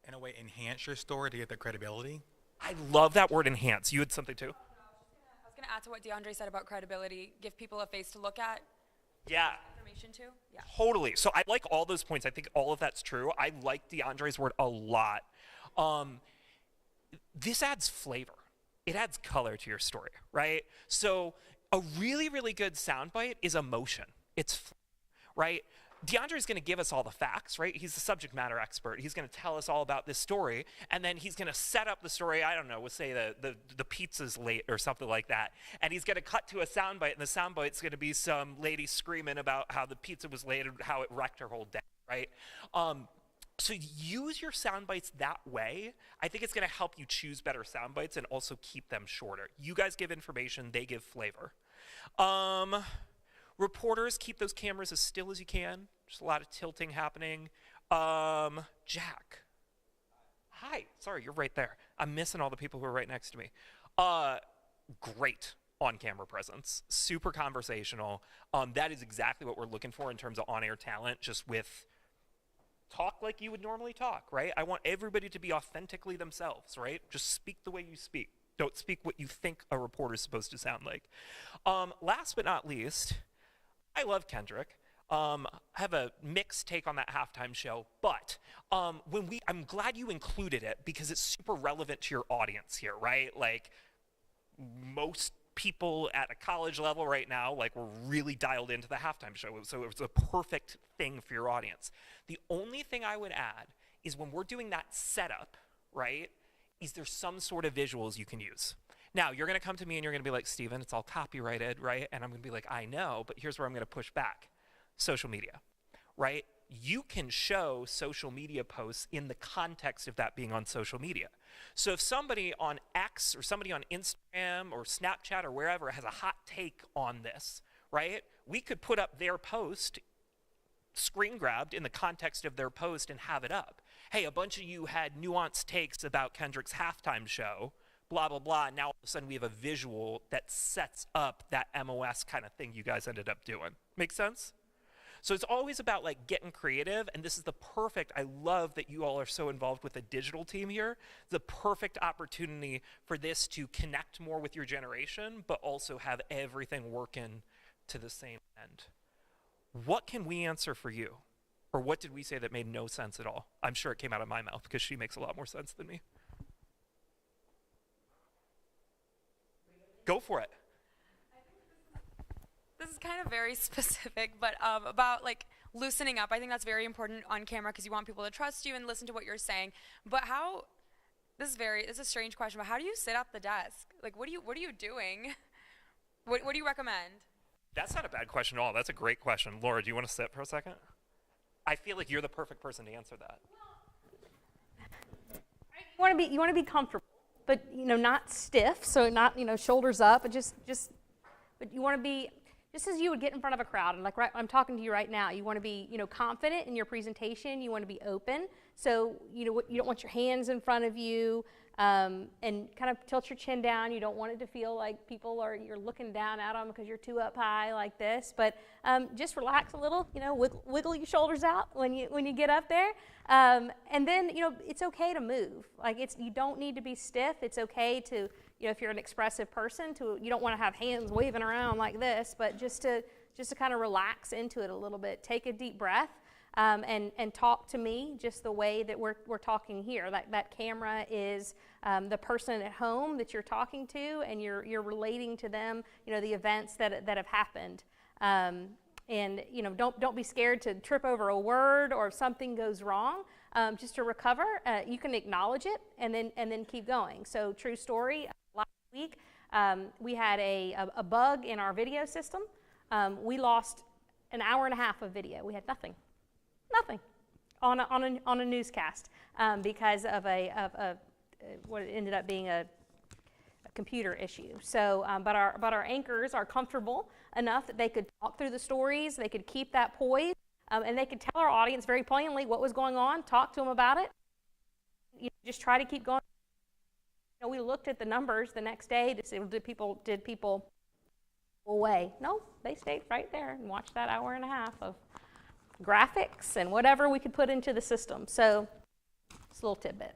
In a way, enhance your story to get the credibility. I love that word enhance. You had something too? I was going to add to what DeAndre said about credibility, give people a face to look at. Yeah. Information too? Yeah. Totally. So I like all those points. I think all of that's true. I like DeAndre's word a lot. This adds flavor. It adds color to your story, right? So a really, really good soundbite is emotion. It's, right? DeAndre's going to give us all the facts, right? He's the subject matter expert. He's going to tell us all about this story, and then he's going to set up the story. I don't know, we'll say the pizza's late or something like that, and he's going to cut to a soundbite, and the soundbite's going to be some lady screaming about how the pizza was late and how it wrecked her whole day, right? So use your sound bites that way. I think it's going to help you choose better sound bites and also keep them shorter. You guys give information, they give flavor. Reporters, keep those cameras as still as you can. There's a lot of tilting happening. Jack. Hi. Sorry, you're right there. I'm missing all the people who are right next to me. Great on-camera presence. Super conversational. That is exactly what we're looking for in terms of on-air talent, just with talk like you would normally talk, right? I want everybody to be authentically themselves, right? Just speak the way you speak. Don't speak what you think a reporter is supposed to sound like. Last but not least, I love Kendrick. I have a mixed take on that halftime show, but I'm glad you included it because it's super relevant to your audience here, right? Like most people at a college level right now, like we're really dialed into the halftime show, so it was a perfect thing for your audience. The only thing I would add is when we're doing that setup, right, is there some sort of visuals you can use. Now, you're going to come to me and you're going to be like, Steven, it's all copyrighted, right? And I'm going to be like, I know, but here's where I'm going to push back. Social media, right? You can show social media posts in the context of that being on social media. So if somebody on X or somebody on Instagram or Snapchat or wherever has a hot take on this, right? We could put up their post, screen grabbed in the context of their post and have it up. Hey, a bunch of you had nuanced takes about Kendrick's halftime show, blah, blah, blah. Now all of a sudden we have a visual that sets up that MOS kind of thing you guys ended up doing. Make sense? So it's always about like getting creative, and this is the perfect, I love that you all are so involved with the digital team here, the perfect opportunity for this to connect more with your generation, but also have everything working to the same end. What can we answer for you? Or what did we say that made no sense at all? I'm sure it came out of my mouth because she makes a lot more sense than me. Go for it. This is kind of very specific, but about like loosening up. I think that's very important on camera because you want people to trust you and listen to what you're saying. But how? This is a strange question. But how do you sit at the desk? Like, what are you doing? What do you recommend? That's not a bad question at all. That's a great question. Laura, do you want to sit for a second? I feel like you're the perfect person to answer that. You want to be comfortable, but not stiff. So not shoulders up, but but you want to be. Just as you would get in front of a crowd, and like I'm talking to you right now, you want to be, confident in your presentation. You want to be open. So, you don't want your hands in front of you, and kind of tilt your chin down. You don't want it to feel like you're looking down at them because you're too up high like this. But just relax a little. Wiggle your shoulders out when you get up there, and then it's okay to move. Like you don't need to be stiff. It's okay to. If you're an expressive person, you don't want to have hands waving around like this, but just to kind of relax into it a little bit. Take a deep breath and talk to me just the way that we're talking here. That camera is the person at home that you're talking to, and you're relating to them, the events that have happened. And don't be scared to trip over a word or if something goes wrong. Just to recover, you can acknowledge it and then keep going. So true story. Last week, we had a bug in our video system. We lost an hour and a half of video. We had nothing on a newscast because of what ended up being a computer issue. So, but our anchors are comfortable enough that they could talk through the stories. They could keep that poise, and they could tell our audience very plainly what was going on. Talk to them about it. Just try to keep going. We looked at the numbers the next day to see did people go away? No, they stayed right there and watched that hour and a half of graphics and whatever we could put into the system. So it's a little tidbit.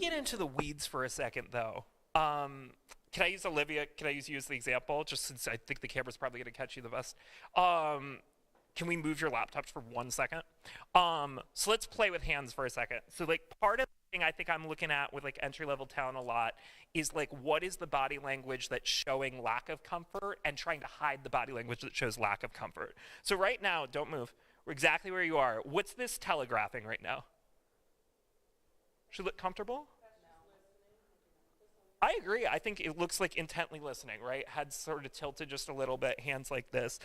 get into the weeds for a second, though, can I use Olivia? Can I use you as the example, just since I think the camera's probably going to catch you the best? Can we move your laptops for 1 second? So let's play with hands for a second. So like part of the thing I think I'm looking at with like entry-level talent a lot is like what is the body language that's showing lack of comfort and trying to hide the body language that shows lack of comfort. So right now, don't move. We're exactly where you are. What's this telegraphing right now? Should look comfortable? I agree. I think it looks like intently listening, right? Head sort of tilted just a little bit, hands like this.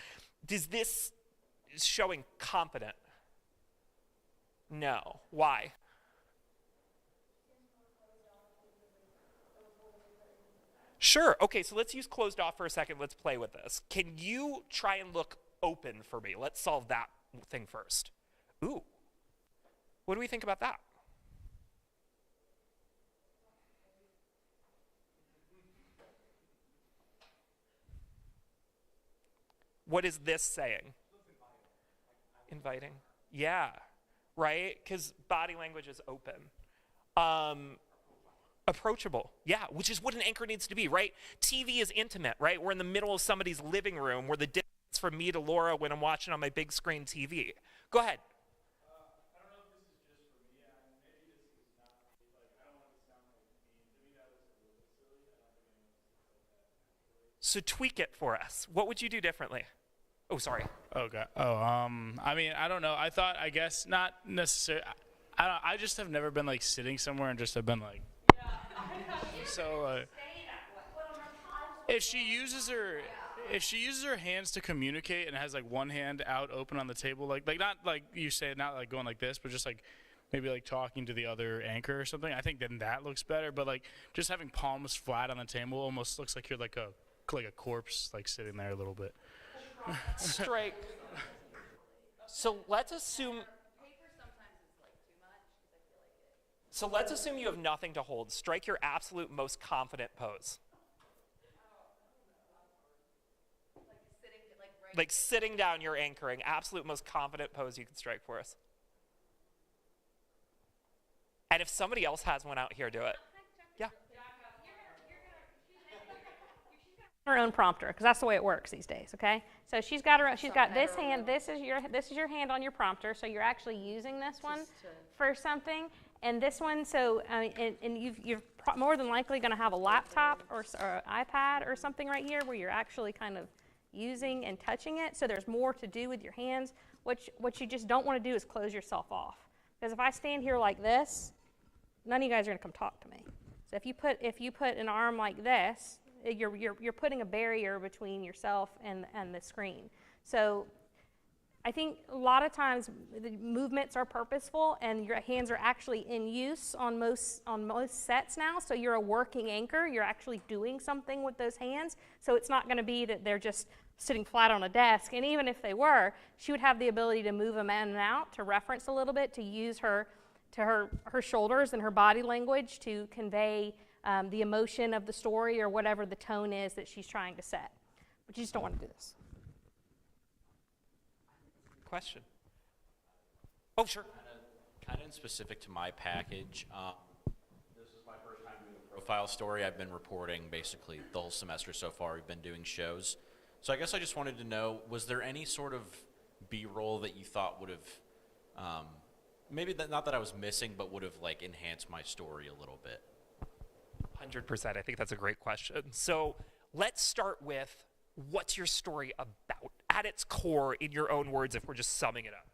Does this is showing confident? No. Why? Sure. Okay, so let's use closed off for a second. Let's play with this. Can you try and look open for me? Let's solve that thing first. Ooh. What do we think about that? What is this saying? Inviting. Yeah, right? Because body language is open. Approachable. Yeah, which is what an anchor needs to be, right? TV is intimate, right? We're in the middle of somebody's living room. We're the distance from me to Laura when I'm watching on my big screen TV. Go ahead. So tweak it for us. What would you do differently? Oh, sorry. Okay. I mean, I don't know. I guess not necessarily. I just have never been like sitting somewhere and just have been like. So if she uses her hands to communicate and has like one hand out open on the table, like not like you say, not like going like this, but just like maybe like talking to the other anchor or something, I think then that looks better. But like just having palms flat on the table almost looks like you're like a corpse like sitting there a little bit. Strike. So let's assume. So let's assume you have nothing to hold. Strike your absolute most confident pose. Like sitting down, you're anchoring. Absolute most confident pose you can strike for us. And if somebody else has one out here, do it. Yeah. Her own prompter, because that's the way it works these days. Okay, so she's got this hand. This is your hand on your prompter. So you're actually using this one for something, and this one. So and you're more than likely going to have a laptop or an iPad or something right here where you're actually kind of using and touching it. So there's more to do with your hands. What you just don't want to do is close yourself off, because if I stand here like this, none of you guys are going to come talk to me. So if you put an arm like this, you're putting a barrier between yourself and the screen. So I think a lot of times the movements are purposeful and your hands are actually in use on most sets now. So you're a working anchor. You're actually doing something with those hands. So it's not going to be that they're just sitting flat on a desk. And even if they were, she would have the ability to move them in and out, to reference a little bit, to use her shoulders and her body language to convey the emotion of the story or whatever the tone is that she's trying to set. But you just don't want to do this. Question? Oh, sure. Kind of specific to my package. This is my first time doing a profile story. I've been reporting basically the whole semester so far. We've been doing shows. So I guess I just wanted to know, was there any sort of B-roll that you thought would have, maybe not that I was missing, but would have like enhanced my story a little bit? 100%. I think that's a great question. So let's start with, what's your story about? At its core, in your own words, if we're just summing it up.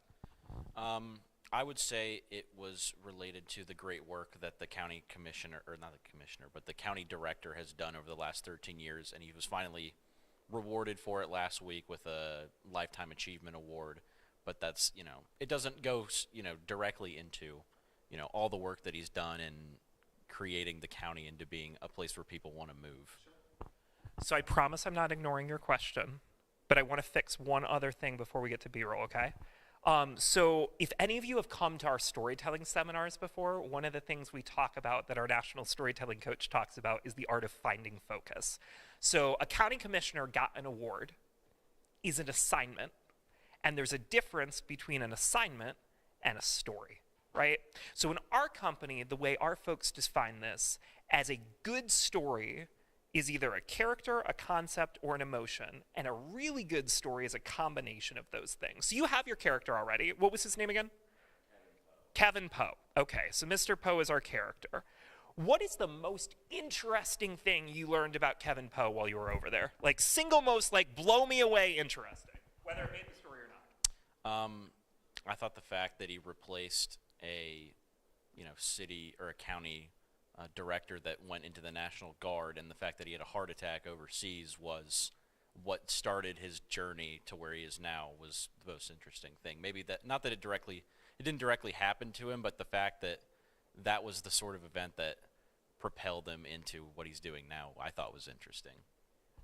I would say it was related to the great work that the county commissioner, or not the commissioner, but the county director has done over the last 13 years, and he was finally rewarded for it last week with a Lifetime Achievement Award. But that's, it doesn't go, directly into, all the work that he's done in creating the county into being a place where people want to move. So I promise I'm not ignoring your question, but I want to fix one other thing before we get to B-roll, okay? So if any of you have come to our storytelling seminars before, one of the things we talk about that our national storytelling coach talks about is the art of finding focus. So a county commissioner got an award is an assignment, and there's a difference between an assignment and a story. right? So in our company, the way our folks define this as a good story is either a character, a concept, or an emotion. And a really good story is a combination of those things. So you have your character already. What was his name again? Kevin Poe. Okay, so Mr. Poe is our character. What is the most interesting thing you learned about Kevin Poe while you were over there? Like single most, like blow me away interesting, whether it made the story or not. I thought the fact that he replaced a, city or a county director that went into the National Guard, and the fact that he had a heart attack overseas was what started his journey to where he is now was the most interesting thing. Maybe that, not that it didn't directly happen to him, but the fact that that was the sort of event that propelled him into what he's doing now, I thought was interesting.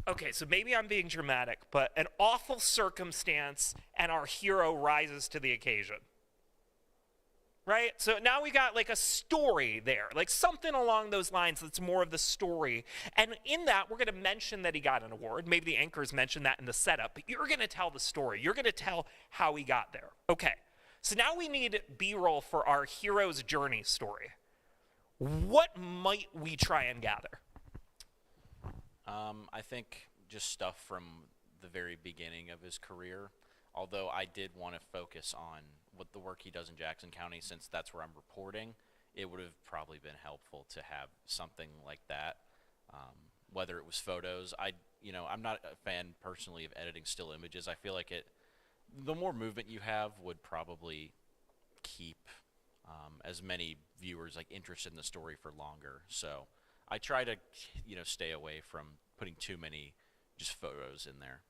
Okay, so maybe I'm being dramatic, but an awful circumstance and our hero rises to the occasion. Right? So now we got like a story there, like something along those lines that's more of the story. And in that, we're going to mention that he got an award. Maybe the anchors mentioned that in the setup, but you're going to tell the story. You're going to tell how he got there. Okay, so now we need B-roll for our hero's journey story. What might we try and gather? I think just stuff from the very beginning of his career, although I did want to focus on what the work he does in Jackson County, since that's where I'm reporting. It would have probably been helpful to have something like that, whether it was photos. I'm not a fan personally of editing still images. I feel like the more movement you have would probably keep as many viewers interested in the story for longer. So I try to stay away from putting too many just photos in there.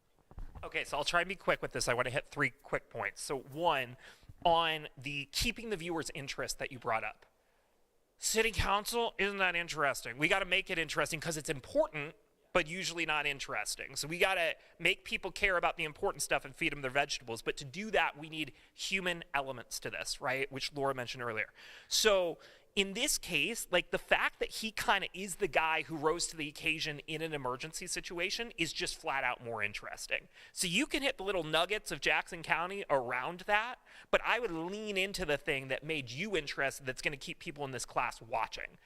Okay, so I'll try and be quick with this. I want to hit 3 quick points. So one, on the keeping the viewers' interest that you brought up. City council, isn't that interesting? We got to make it interesting because it's important, but usually not interesting. So we got to make people care about the important stuff and feed them their vegetables. But to do that, we need human elements to this, right? Which Laura mentioned earlier. So in this case, the fact that he kind of is the guy who rose to the occasion in an emergency situation is just flat out more interesting. So you can hit the little nuggets of Jackson County around that, but I would lean into the thing that made you interested that's going to keep people in this class watching.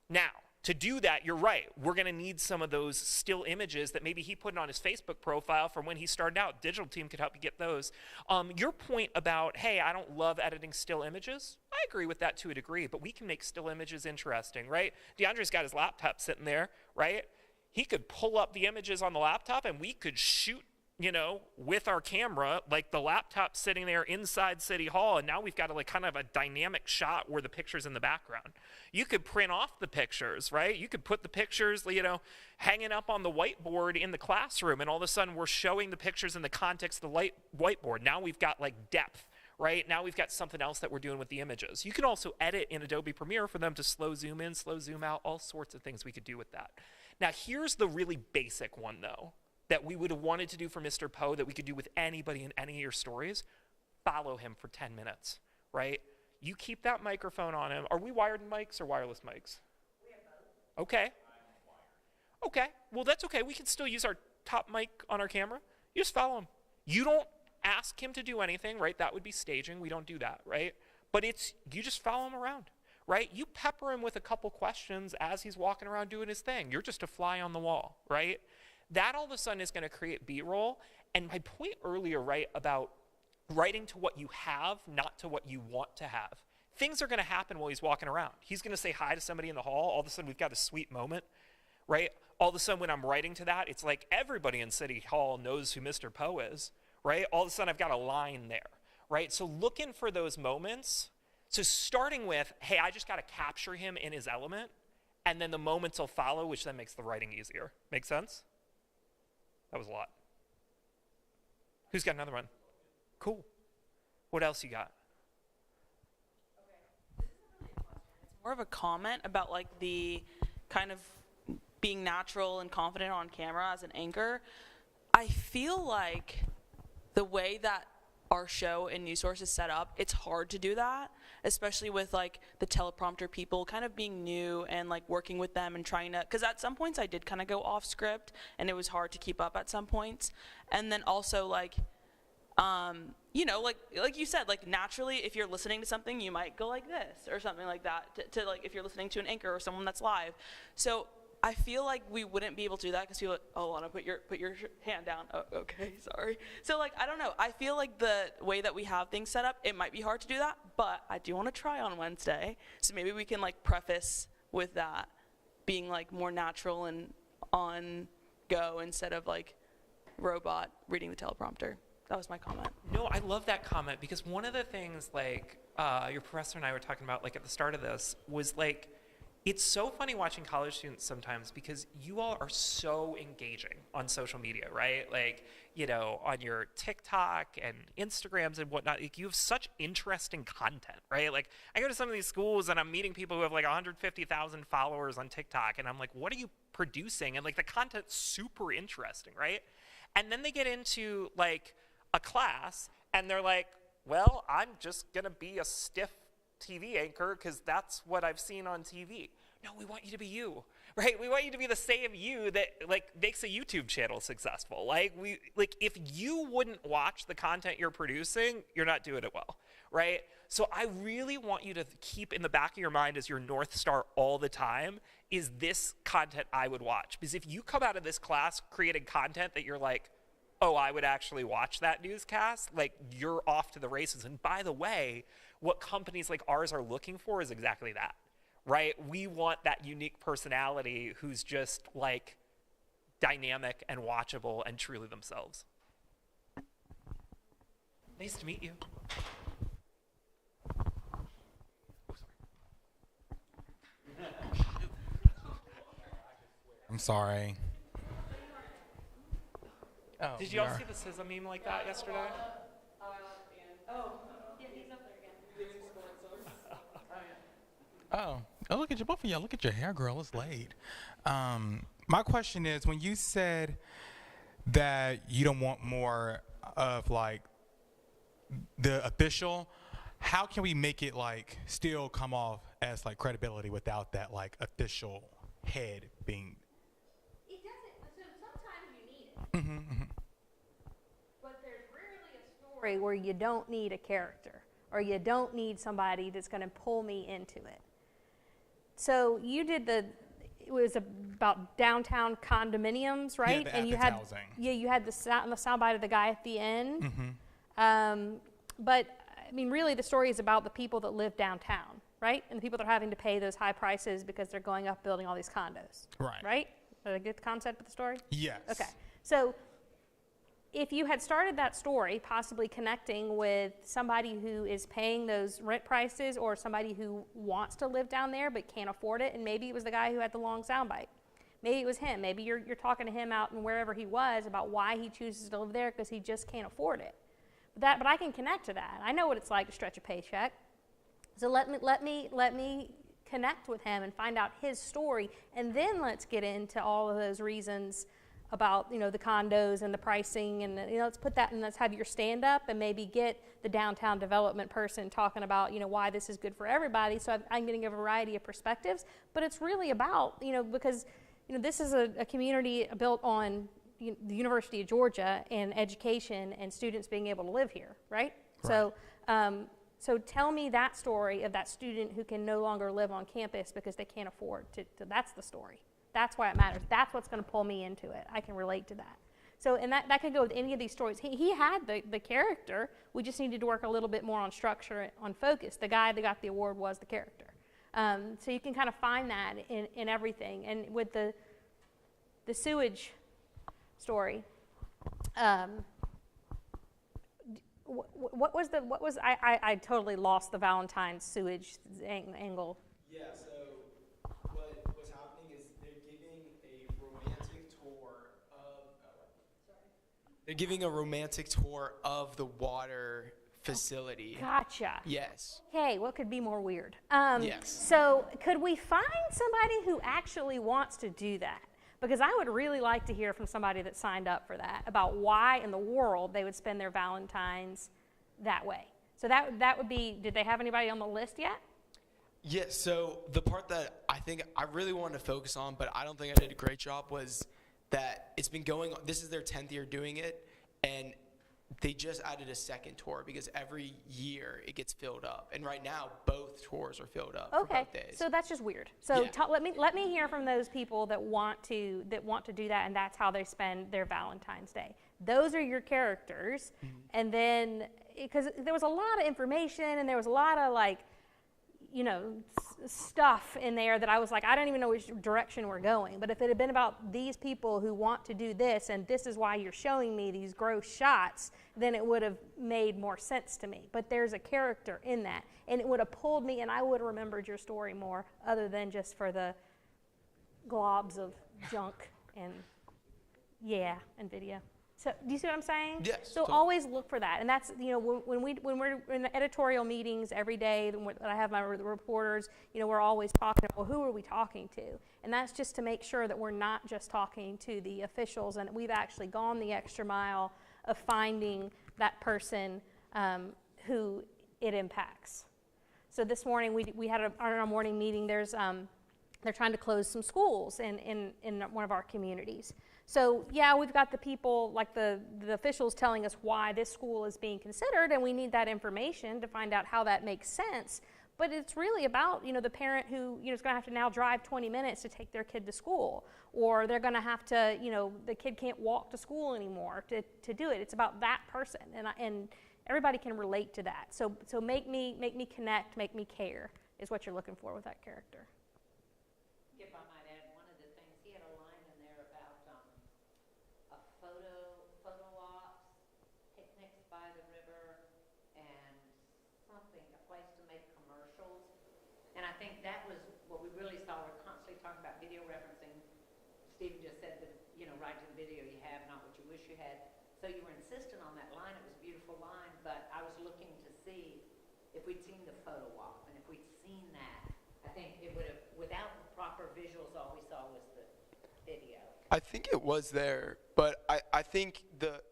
Now, to do that, you're right. We're going to need some of those still images that maybe he put on his Facebook profile from when he started out. Digital team could help you get those. Your point about, hey, I don't love editing still images, I agree with that to a degree, but we can make still images interesting, right? DeAndre's got his laptop sitting there, right? He could pull up the images on the laptop and we could shoot, with our camera, the laptop sitting there inside City Hall, and now we've got kind of a dynamic shot where the picture's in the background. You could print off the pictures, right? You could put the pictures, hanging up on the whiteboard in the classroom, and all of a sudden we're showing the pictures in the context of the whiteboard. Now we've got depth, right? Now we've got something else that we're doing with the images. You can also edit in Adobe Premiere for them to slow zoom in, slow zoom out, all sorts of things we could do with that. Now here's the really basic one though, that we would have wanted to do for Mr. Poe that we could do with anybody in any of your stories. Follow him for 10 minutes, right? You keep that microphone on him. Are we wired mics or wireless mics? We have both. Okay. Okay, well that's okay. We can still use our top mic on our camera. You just follow him. You don't ask him to do anything, right? That would be staging. We don't do that, right? But you just follow him around, right? You pepper him with a couple questions as he's walking around doing his thing. You're just a fly on the wall, right? That all of a sudden is going to create B-roll. And my point earlier, right, about writing to what you have, not to what you want to have. Things are going to happen while he's walking around. He's going to say hi to somebody in the hall. All of a sudden, we've got a sweet moment, right? All of a sudden, when I'm writing to that, it's like everybody in City Hall knows who Mr. Poe is, right? All of a sudden, I've got a line there, right? So looking for those moments. So starting with, hey, I just got to capture him in his element, and then the moments will follow, which then makes the writing easier. Make sense? That was a lot. Who's got another one? Cool. What else you got? More of a comment about the kind of being natural and confident on camera as an anchor. I feel like the way that our show in Newsource is set up, it's hard to do that, especially with the teleprompter people kind of being new and working with them and trying to, because at some points I did kind of go off script and it was hard to keep up at some points. And then also You know, like you said, like naturally, if you're listening to something, you might go like this or something like that. To like if you're listening to an anchor or someone that's live. So I feel like we wouldn't be able to do that because people are like, oh, Lana, put your hand down. Oh, okay, sorry. So like I don't know. I feel like the way that we have things set up, it might be hard to do that, but I do want to try on Wednesday. So maybe we can like preface with that being like more natural and on go instead of like robot reading the teleprompter. That was my comment. No, I love that comment because one of the things like your professor and I were talking about like at the start of this was like, it's so funny watching college students sometimes because you all are so engaging on social media, right? Like, you know, on your TikTok and Instagrams and whatnot, like you have such interesting content, right? Like I go to some of these schools and I'm meeting people who have like 150,000 followers on TikTok and I'm like, what are you producing? And like the content's super interesting, right? And then they get into like a class and they're like, well, I'm just gonna be a stiff TV anchor because that's what I've seen on TV. No, we want you to be you, right? We want you to be the same you that like makes a YouTube channel successful. Like if you wouldn't watch the content you're producing, you're not doing it well, right? So I really want you to keep in the back of your mind as your North Star all the time is this content I would watch. Because if you come out of this class creating content that you're like, oh, I would actually watch that newscast, like you're off to the races. And by the way, what companies like ours are looking for is exactly that, right? We want that unique personality who's just like dynamic and watchable and truly themselves. Nice to meet you. I'm sorry. Oh, did you all see the SZA meme like that yesterday? Oh, yeah, he's up there again. Oh, look at you, both of y'all. Look at your hair, girl. It's late. My question is, when you said that you don't want more of like the official, how can we make it like still come off as like credibility without that like official head being? It doesn't. So sometimes you need it. Mm-hmm. But there's rarely a story where you don't need a character or you don't need somebody that's going to pull me into it. So you did it was about downtown condominiums, right? Yeah, the and you Athens had housing. you had the soundbite of the guy at the end. Mm-hmm. But I mean, really, the story is about the people that live downtown, right? And the people that are having to pay those high prices because they're going up building all these condos. Right. Right? Did I get the concept of the story? Yes. Okay. So if you had started that story possibly connecting with somebody who is paying those rent prices or somebody who wants to live down there but can't afford it, and maybe it was the guy who had the long soundbite. Maybe it was him. Maybe you're talking to him out and wherever he was about why he chooses to live there because he just can't afford it. But I can connect to that. I know what it's like to stretch a paycheck. So let me connect with him and find out his story, and then let's get into all of those reasons about the condos and the pricing, and let's put that and let's have your stand up and maybe get the downtown development person talking about why this is good for everybody. So I'm getting a variety of perspectives, but it's really about because this is a community built on the University of Georgia and education and students being able to live here, right? So tell me that story of that student who can no longer live on campus because they can't afford to that's the story. That's why it matters. That's what's going to pull me into it. I can relate to that. So, and that could go with any of these stories. He had the character. We just needed to work a little bit more on structure, on focus. The guy that got the award was the character. So you can kind of find that in everything. And with the sewage story, I totally lost the Valentine's sewage angle. Yeah, so what's happening is they're giving a romantic tour of the water facility. Gotcha. Yes. Hey, what could be more weird? Yes. So could we find somebody who actually wants to do that? Because I would really like to hear from somebody that signed up for that about why in the world they would spend their Valentine's that way. So that would be, did they have anybody on the list yet? Yeah, so the part that I think I really wanted to focus on, but I don't think I did a great job, was that it's been going on, this is their 10th year doing it, and they just added a second tour because every year it gets filled up, and right now both tours are filled up for both days. So that's just weird. So Yeah. let me hear from those people that want to do that, and that's how they spend their Valentine's Day. Those are your characters, and then because there was a lot of information and there was a lot of like, stuff in there that I was like, I don't even know which direction we're going. But if it had been about these people who want to do this, and this is why you're showing me these gross shots, then it would have made more sense to me. But there's a character in that, and it would have pulled me, and I would have remembered your story more, other than just for the globs of junk and and video. So do you see what I'm saying? Yes. So always look for that, and that's when we're in the editorial meetings every day that I have my reporters, we're always talking. Well, who are we talking to? And that's just to make sure that we're not just talking to the officials, and we've actually gone the extra mile of finding that person who it impacts. So this morning we had our morning meeting. They're trying to close some schools in one of our communities. So we've got the people, like the officials telling us why this school is being considered, and we need that information to find out how that makes sense. But it's really about, the parent who, is going to have to now drive 20 minutes to take their kid to school, or they're going to have to, the kid can't walk to school anymore to do it. It's about that person, and everybody can relate to that. So make me connect, make me care is what you're looking for with that character. If I might add, one of the things, he had a line in there about a photo ops, picnics by the river, and something, a place to make commercials. And I think that was what we really saw. We're constantly talking about video referencing. Stephen just said that, right to the video you have, not what you wish you had. So you were insistent on that line. It was a beautiful line, but I was looking to see if we'd seen the photo op, and if we'd seen that, I think it would have, without the proper visuals, all we saw was the video. I think it was there, but I think the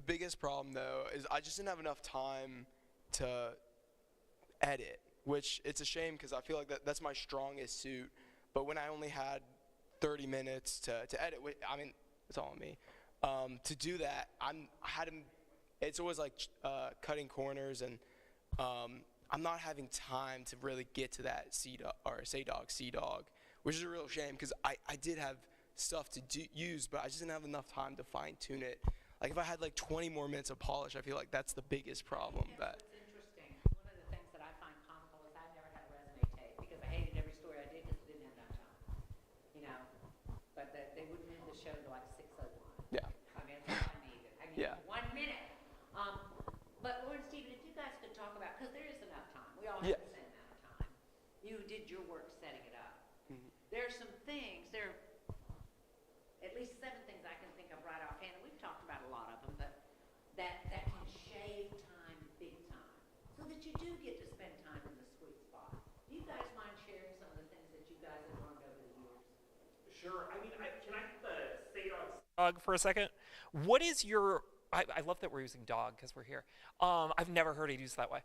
biggest problem though is I just didn't have enough time to edit, which it's a shame because I feel like that's my strongest suit. But when I only had 30 minutes to edit, I mean, it's all on me. To do that, it's always like cutting corners, and I'm not having time to really get to that say dog, which is a real shame because I did have stuff to use, but I just didn't have enough time to fine tune it. Like if I had like 20 more minutes of polish, I feel like that's the biggest problem. It's interesting. One of the things that I find comical is I never had a resume tape because I hated every story I did because I didn't have enough time. But they wouldn't end the show to like 6:01. Yeah. I mean, that's all I needed. I mean, Yeah. 1 minute. But Lauren, Stephen, if you guys could talk about, because there is enough time. We all Yes. have the same amount of time. You did your work setting it up. There are some things, there are at least 7 things I can think of right offhand, and we've talked about a lot of them, but that can shave time big time, so that you do get to spend time in the sweet spot. Do you guys mind sharing some of the things that you guys have learned over the years? Sure. I mean, can I get the say dog for a second? What is your... I love that we're using dog because we're here. I've never heard it used that way.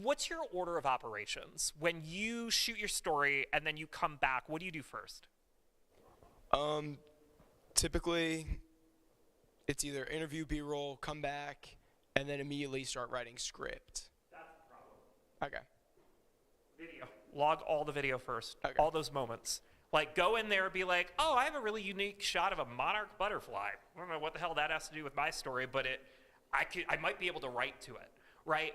What's your order of operations? When you shoot your story and then you come back, what do you do first? Typically, it's either interview, B-roll, come back, and then immediately start writing script. That's the problem. Okay. Video. Log all the video first. Okay. All those moments. Like, go in there and be like, oh, I have a really unique shot of a monarch butterfly. I don't know what the hell that has to do with my story, but I might be able to write to it, right?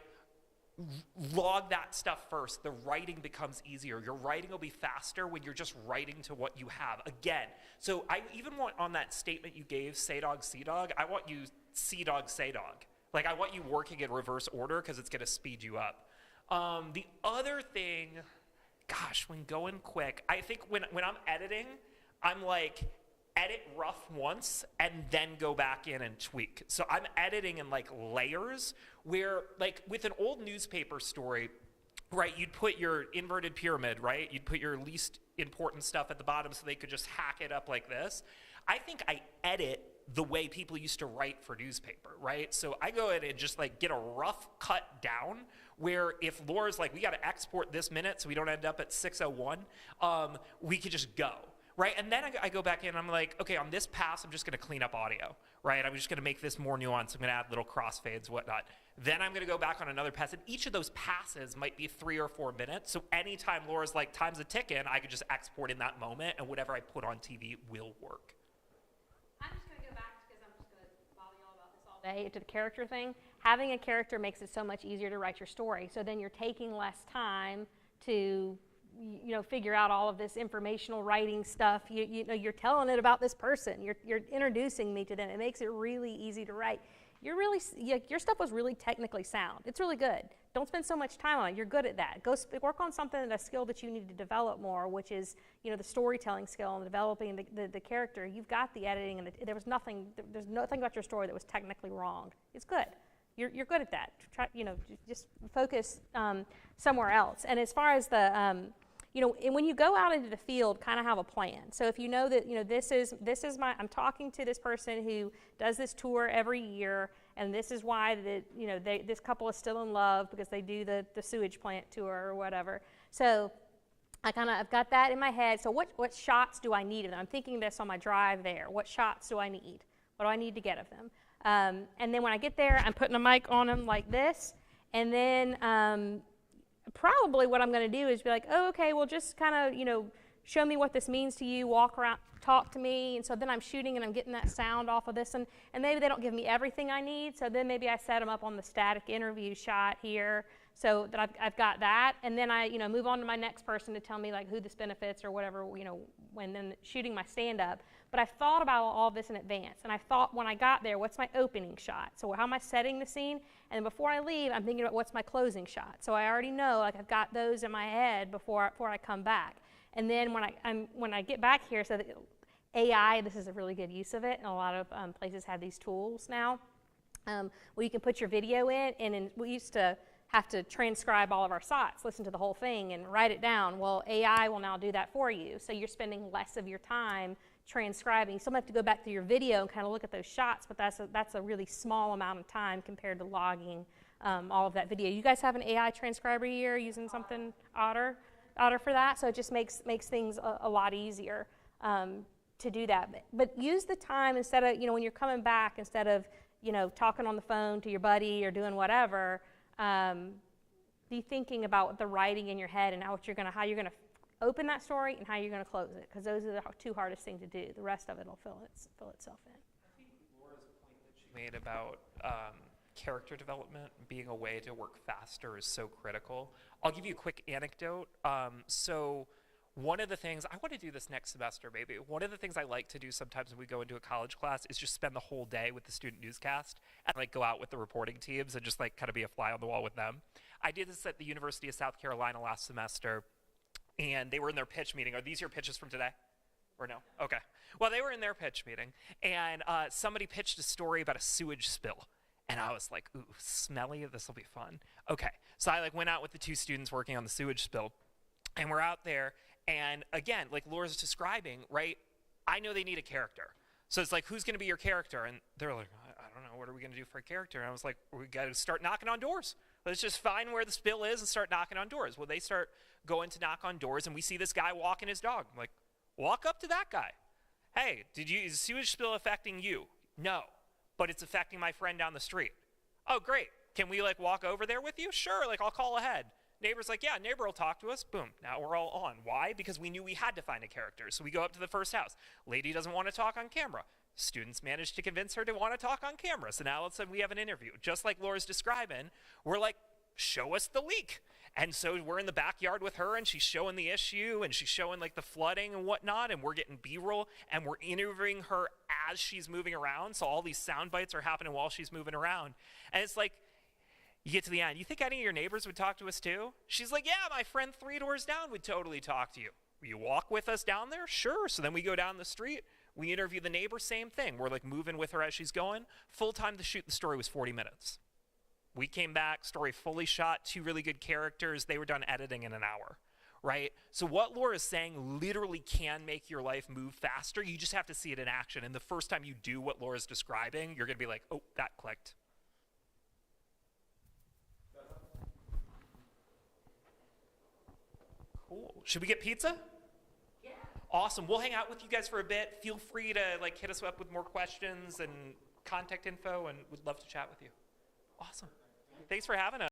Log that stuff first. The writing becomes easier. Your writing will be faster when you're just writing to what you have. Again, so I even want on that statement you gave, say dog, see dog, I want you see dog, say dog. Like, I want you working in reverse order because it's going to speed you up. The other thing... Gosh, when going quick, I think when I'm editing, I'm like, edit rough once and then go back in and tweak. So I'm editing in like layers where, like with an old newspaper story, right, you'd put your inverted pyramid, right? You'd put your least important stuff at the bottom so they could just hack it up like this. I think I edit the way people used to write for newspaper, right? So I go in and just like get a rough cut down where if Laura's like, we got to export this minute so we don't end up at 6:01, we could just go, right? And then I go back in and I'm like, okay, on this pass, I'm just gonna clean up audio, right? I'm just gonna make this more nuanced. I'm gonna add little crossfades, whatnot. Then I'm gonna go back on another pass, and each of those passes might be 3 or 4 minutes. So anytime Laura's like, time's a ticking, I could just export in that moment, and whatever I put on TV will work. I'm just gonna go back because I'm just gonna bother y'all about this all day, to the character thing. Having a character makes it so much easier to write your story. So then you're taking less time to figure out all of this informational writing stuff. You're telling it about this person. You're introducing me to them. It makes it really easy to write. Your stuff was really technically sound. It's really good. Don't spend so much time on it. You're good at that. Go work on something, a skill that you need to develop more, which is the storytelling skill and developing the character. You've got the editing, and there's nothing about your story that was technically wrong. It's good. You're good at that. Try, just focus somewhere else. And as far as the, and when you go out into the field, kind of have a plan. So if you know that, this is I'm talking to this person who does this tour every year, and this is why this couple is still in love because they do the sewage plant tour or whatever. So I've got that in my head. So what shots do I need of them? I'm thinking this on my drive there. What shots do I need? What do I need to get of them? And then when I get there, I'm putting a mic on them like this, and then probably what I'm going to do is be like, oh, okay, well, just kind of, show me what this means to you, walk around, talk to me, and so then I'm shooting and I'm getting that sound off of this, and maybe they don't give me everything I need, so then maybe I set them up on the static interview shot here, so that I've got that, and then I, move on to my next person to tell me like who this benefits or whatever, when then shooting my stand-up. But I thought about all this in advance, and I thought when I got there, what's my opening shot? So how am I setting the scene? And then before I leave, I'm thinking about what's my closing shot. So I already know, like I've got those in my head before I come back. And then when I get back here, so that AI, this is a really good use of it, and a lot of places have these tools now, where you can put your video in, and we used to have to transcribe all of our shots, listen to the whole thing, and write it down. Well, AI will now do that for you, so you're spending less of your time transcribing. You still have to go back through your video and kind of look at those shots, but that's a really small amount of time compared to logging all of that video. You guys have an AI transcriber here using something Otter for that, so it just makes things a lot easier to do that. But use the time instead of, when you're coming back, instead of, talking on the phone to your buddy or doing whatever, be thinking about the writing in your head and how you're gonna open that story and how you're going to close it, because those are the 2 hardest things to do. The rest of it will fill itself in. I think Laura's point that she made about character development, being a way to work faster, is so critical. I'll give you a quick anecdote. So one of the things, I want to do this next semester, maybe. One of the things I like to do sometimes when we go into a college class is just spend the whole day with the student newscast and like go out with the reporting teams and just like kind of be a fly on the wall with them. I did this at the University of South Carolina last semester. And they were in their pitch meeting. Are these your pitches from today? Or no? Okay. Well, they were in their pitch meeting, and somebody pitched a story about a sewage spill. And I was like, ooh, smelly, this will be fun. Okay. So I went out with the 2 students working on the sewage spill, and we're out there, and again, like Laura's describing, right, I know they need a character. So it's like, who's going to be your character? And they're like, I don't know, what are we going to do for a character? And I was like, we got to start knocking on doors. Let's just find where the spill is and start knocking on doors. Well, they start going to knock on doors, and we see this guy walking his dog. I'm like, walk up to that guy. Hey, is the sewage spill affecting you? No, but it's affecting my friend down the street. Oh, great. Can we walk over there with you? Sure, I'll call ahead. Neighbor's like, yeah, neighbor will talk to us. Boom, now we're all on. Why? Because we knew we had to find a character. So we go up to the first house. Lady doesn't want to talk on camera. Students managed to convince her to want to talk on camera. So now all of a sudden we have an interview. Just like Laura's describing, we're like, show us the leak. And so we're in the backyard with her, and she's showing the issue, and she's showing the flooding and whatnot, and we're getting B-roll, and we're interviewing her as she's moving around. So all these sound bites are happening while she's moving around. And it's like, you get to the end. You think any of your neighbors would talk to us too? She's like, yeah, my friend 3 doors down would totally talk to you. Will you walk with us down there? Sure. So then we go down the street. We interview the neighbor, same thing. We're moving with her as she's going. Full time to shoot the story was 40 minutes. We came back, story fully shot, 2 really good characters. They were done editing in an hour, right? So what Laura's saying literally can make your life move faster. You just have to see it in action. And the first time you do what Laura's describing, you're going to be like, oh, that clicked. Cool. Should we get pizza? Yeah. Awesome. We'll hang out with you guys for a bit. Feel free to like hit us up with more questions and contact info, and we'd love to chat with you. Awesome. Thanks for having us.